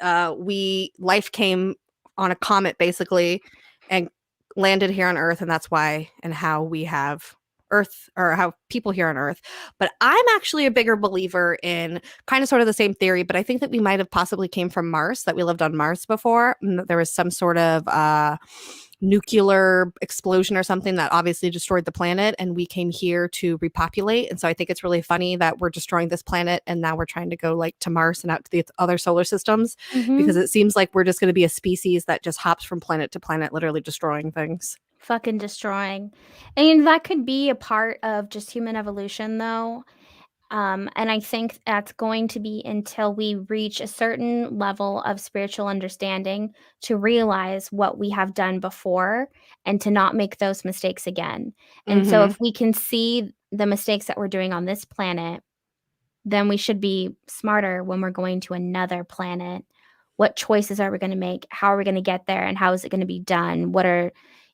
life came on a comet basically and landed here on Earth, and that's why and how we have Earth, or how people here on Earth. But I'm actually a bigger believer in kind of sort of the same theory, but I think that we might have possibly came from Mars, that we lived on Mars before, and that there was some sort of nuclear explosion or something that obviously destroyed the planet, and we came here to repopulate. And so I think it's really funny that we're destroying this planet and now we're trying to go like to Mars and out to the other solar systems, because it seems like we're just going to be a species that just hops from planet to planet, literally destroying things. Fucking destroying. And that could be a part of just human evolution, though. And I think that's going to be until we reach a certain level of spiritual understanding to realize what we have done before and to not make those mistakes again. And so if we can see the mistakes that we're doing on this planet, then we should be smarter when we're going to another planet. What choices are we going to make? How are we going to get there? And how is it going to be done? What are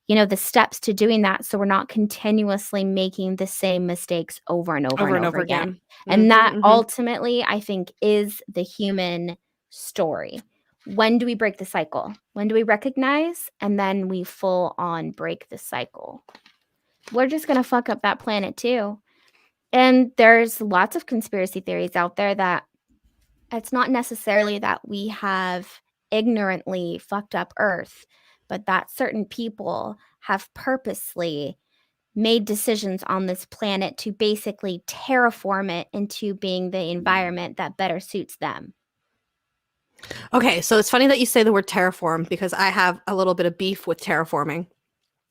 the steps to doing that, so we're not continuously making the same mistakes over and over again. And that ultimately, I think, is the human story. When do we break the cycle? When do we recognize and then we full on break the cycle? We're just going to fuck up that planet too. And there's lots of conspiracy theories out there that it's not necessarily that we have ignorantly fucked up Earth, but that certain people have purposely made decisions on this planet to basically terraform it into being the environment that better suits them. Okay, so it's funny that you say the word terraform, because I have a little bit of beef with terraforming.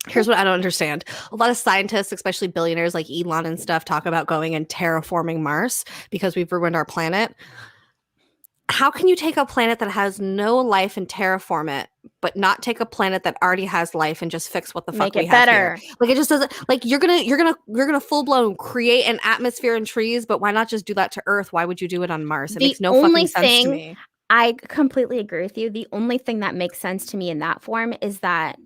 Here's what I don't understand. A lot of scientists, especially billionaires like Elon and stuff, talk about going and terraforming Mars because we've ruined our planet. How can you take a planet that has no life and terraform it, but not take a planet that already has life and just fix what the fuck Make we it have better. here? Like, it just doesn't. Like, you're gonna full blown create an atmosphere and trees, but why not just do that to Earth? Why would you do it on Mars? It makes no fucking sense to me. I completely agree with you. The only thing that makes sense to me in that form is that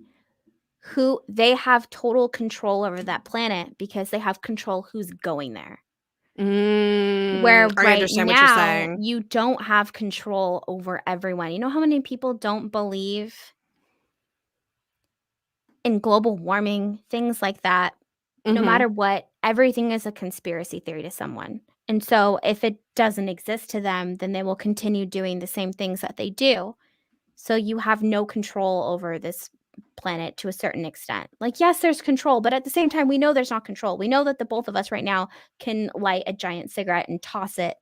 they have total control over that planet because they have control who's going there. Where I right understand what you're now saying. you don't have control over everyone. You know how many people don't believe in global warming, things like that? No matter what, everything is a conspiracy theory to someone. And so if it doesn't exist to them, then they will continue doing the same things that they do. So you have no control over this planet to a certain extent. Like, yes, there's control, but at the same time, we know there's not control. We know that the both of us right now can light a giant cigarette and toss it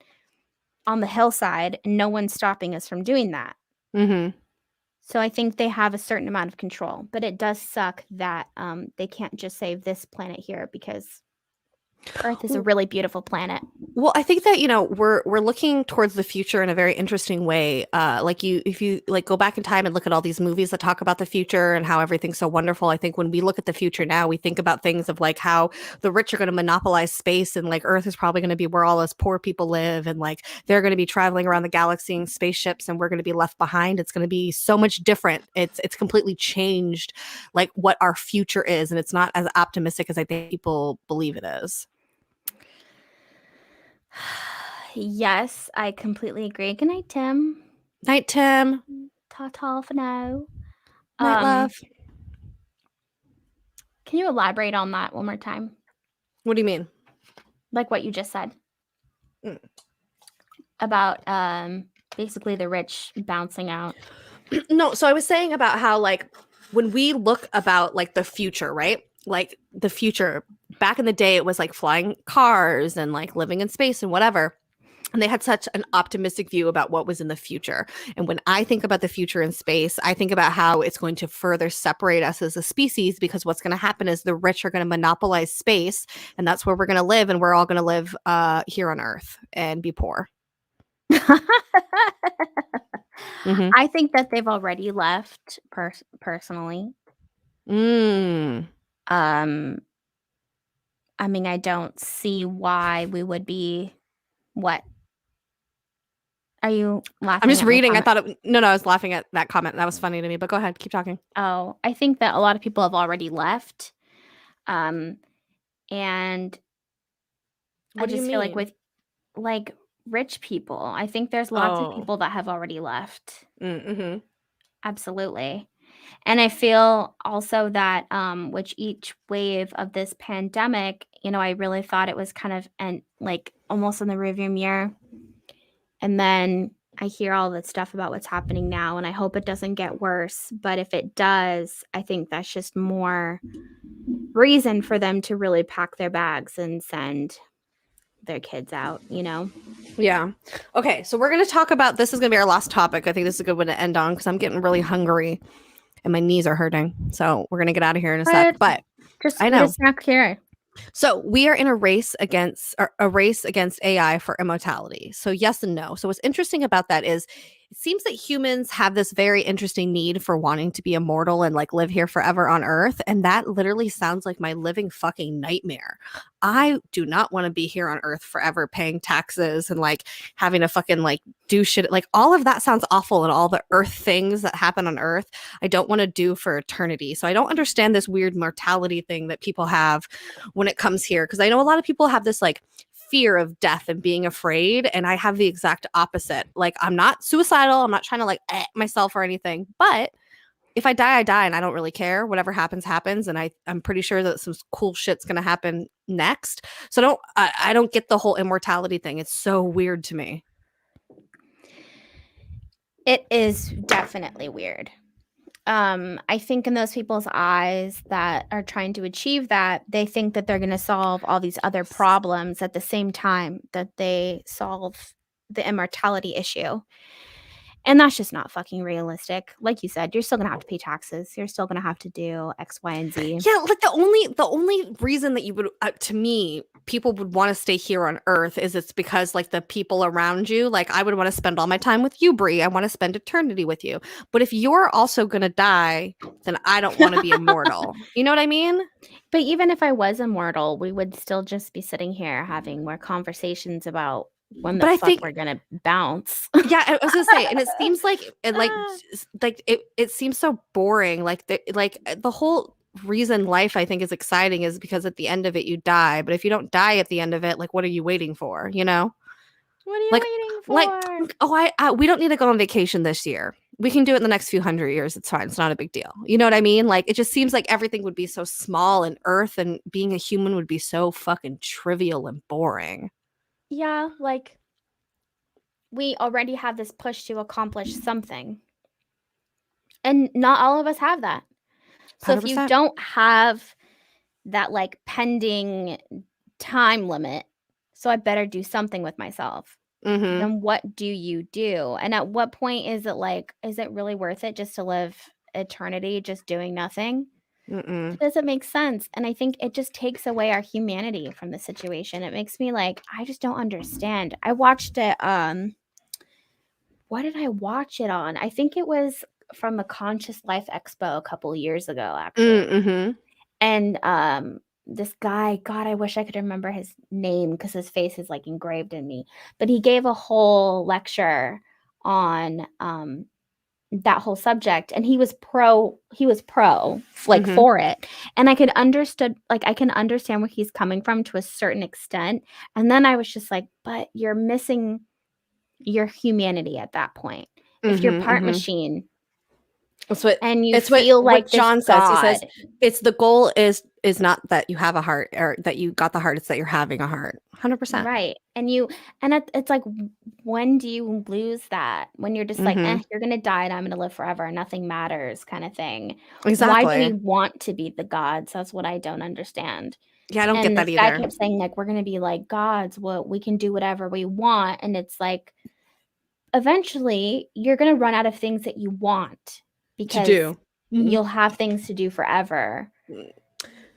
on the hillside, and no one's stopping us from doing that. So I think they have a certain amount of control, but it does suck that they can't just save this planet here, because Earth is a really beautiful planet. Well, I think that, we're looking towards the future in a very interesting way. If you like go back in time and look at all these movies that talk about the future and how everything's so wonderful, I think when we look at the future now, we think about things of like how the rich are going to monopolize space, and like Earth is probably going to be where all us poor people live, and like they're going to be traveling around the galaxy in spaceships, and we're going to be left behind. It's going to be so much different. It's completely changed like what our future is, and it's not as optimistic as I think people believe it is. Yes, I completely agree. Good night, Tim. Night, Tim. Ta-ta for now. Night, love. Can you elaborate on that one more time? What do you mean? Like what you just said about basically the rich bouncing out. No, so I was saying about how like when we look about like the future, right? Like the future back in the day, it was like flying cars and like living in space and whatever. And they had such an optimistic view about what was in the future. And when I think about the future in space, I think about how it's going to further separate us as a species, because what's going to happen is the rich are going to monopolize space, and that's where we're going to live, and we're all going to live here on Earth and be poor. I think that they've already left personally. I mean, I don't see why we would be. What? Are you laughing? I'm just at my reading. I comment? thought I was laughing at that comment. That was funny to me, but go ahead, keep talking. Oh, I think that a lot of people have already left. And I What do you just feel like mean? with like rich people, I think there's lots of Oh. people that have already left. Mm-hmm. Absolutely. And I feel also that with each wave of this pandemic, I really thought it was kind of like almost in the rearview mirror. And then I hear all that stuff about what's happening now, and I hope it doesn't get worse. But if it does, I think that's just more reason for them to really pack their bags and send their kids out, you know? Yeah. Okay, so we're going to talk about this is going to be our last topic. I think this is a good one to end on because I'm getting really hungry and my knees are hurting. So we're going to get out of here in a sec. But Just I get know. a snack here. So we are in a race against AI for immortality. So yes and no. So what's interesting about that is it seems that humans have this very interesting need for wanting to be immortal and like live here forever on Earth. And that literally sounds like my living fucking nightmare. I do not want to be here on Earth forever paying taxes and like having to fucking like do shit. Like all of that sounds awful, and all the Earth things that happen on Earth, I don't want to do for eternity. So I don't understand this weird mortality thing that people have when it comes here. Because I know a lot of people have this like fear of death and being afraid, and I have the exact opposite. Like I'm not suicidal, I'm not trying to like myself or anything, but if I die, I die, and I don't really care. Whatever happens, happens, and I'm pretty sure that some cool shit's gonna happen next. So I don't get the whole immortality thing. It's so weird to me. It is definitely weird. I think in those people's eyes that are trying to achieve that, they think that they're going to solve all these other problems at the same time that they solve the immortality issue. And that's just not fucking realistic. Like you said, you're still gonna have to pay taxes. You're still gonna have to do X, Y, and Z. Yeah, like the only reason that you would, to me, people would want to stay here on Earth is it's because like the people around you, like I would want to spend all my time with you, Brie. I want to spend eternity with you. But if you're also gonna die, then I don't want to be immortal. You know what I mean? But even if I was immortal, we would still just be sitting here having more conversations about when the fuck we're gonna bounce. Yeah, I was gonna say, and it seems like it seems so boring. Like the whole reason life I think is exciting is because at the end of it you die. But if you don't die at the end of it, like what are you waiting for? You know? What are you like, waiting for? Like, oh, we don't need to go on vacation this year. We can do it in the next few hundred years. It's fine. It's not a big deal. You know what I mean? Like it just seems like everything would be so small, and Earth and being a human would be so fucking trivial and boring. Yeah, like we already have this push to accomplish something. And not all of us have that. So if you 100%. don't have that like pending time limit, so I better do something with myself. Mhm. Then what do you do? And at what point is it really worth it just to live eternity just doing nothing? Mm-mm. It doesn't make sense. And I think it just takes away our humanity from the situation. It makes me like, I just don't understand. I watched it. What did I watch it on? I think it was from the Conscious Life Expo a couple years ago, actually. Mm-hmm. And this guy, God, I wish I could remember his name because his face is like engraved in me. But he gave a whole lecture on that whole subject, and he was pro like Mhm. for it, and I can understand where he's coming from to a certain extent. And then I was just like, but you're missing your humanity at that point. If you're Mhm, part mhm. machine It's what and you it's feel what like this John says. He says God, it's the goal is not that you have a heart or that you got the heart. It's that you're having a heart. 100%. right? And it's like, when do you lose that? When you're just like, Mhm. you're gonna die and I'm gonna live forever, nothing matters, kind of thing. Why do Exactly. we want to be the gods? That's what I don't understand. Yeah, I don't get And that this guy either. kept saying like, we're gonna be like gods. Well, we can do whatever we want, and it's like, eventually you're gonna run out of things that you want To because do. Mhm. you'll have things to do forever.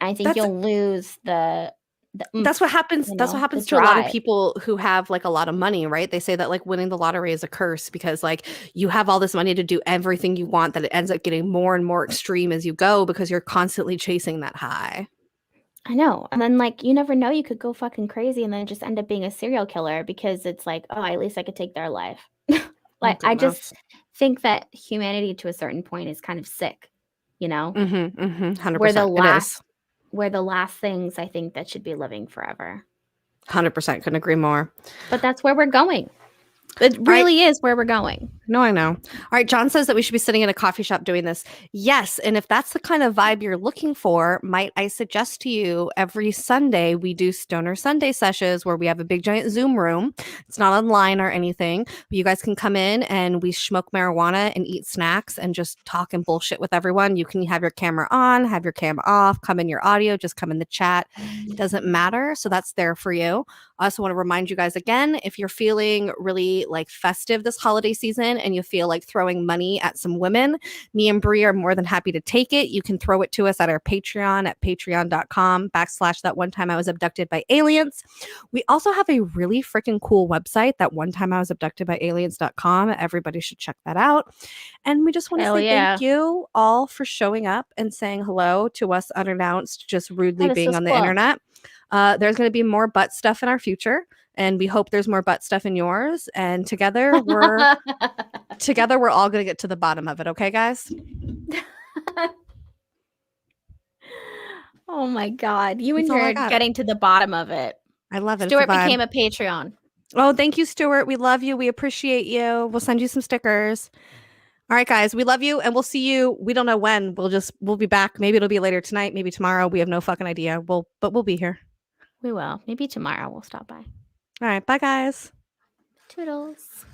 I think That's you'll lose the that's what happens. you That's what know, happens the to a lot of drive. people who have like a lot of money, right? They say that like winning the lottery is a curse because like you have all this money to do everything you want, that it ends up getting more and more extreme as you go because you're constantly chasing that high. I know. And then like you never know, you could go fucking crazy and then just end up being a serial killer because it's like, oh, at least I could take their life. Like I just Goodness. think that humanity to a certain point is kind of sick, you know? Mhm. Mhm. We're the 100%. It is. last things I think that should be living forever. 100%. Couldn't agree more. But that's where we're going. It really is where we're going. No, I know. All right. John says that we should be sitting in a coffee shop doing this. Yes. And if that's the kind of vibe you're looking for, might I suggest to you every Sunday we do Stoner Sunday sessions where we have a big giant Zoom room. It's not online or anything. But you guys can come in and we smoke marijuana and eat snacks and just talk and bullshit with everyone. You can have your camera on, have your camera off, come in your audio, just come in the chat. It doesn't matter. So that's there for you. I also want to remind you guys again, if you're feeling really like festive this holiday season and you feel like throwing money at some women, me and Brie are more than happy to take it. You can throw it to us at our Patreon at patreon.com/that one time I was abducted by aliens. We also have a really freaking cool website, that one time I was abducted by aliens.com. Everybody should check that out. And we just want to say thank you all for showing up and saying hello to us unannounced, just rudely being on the internet. There's going to be more butt stuff in our future, and we hope there's more butt stuff in yours. And together we're all going to get to the bottom of it. Okay, guys? Oh my God. You and That's all I your got. getting to the bottom of it. I love it. Stuart It's a vibe. became a Patreon. Oh, thank you, Stuart. We love you. We appreciate you. We'll send you some stickers. All right, guys, we love you, and we'll see you. We don't know when. We'll be back. Maybe it'll be later tonight, maybe tomorrow. We have no fucking idea. But we'll be here. We will. Maybe tomorrow we'll stop by. All right, bye, guys. Toodles.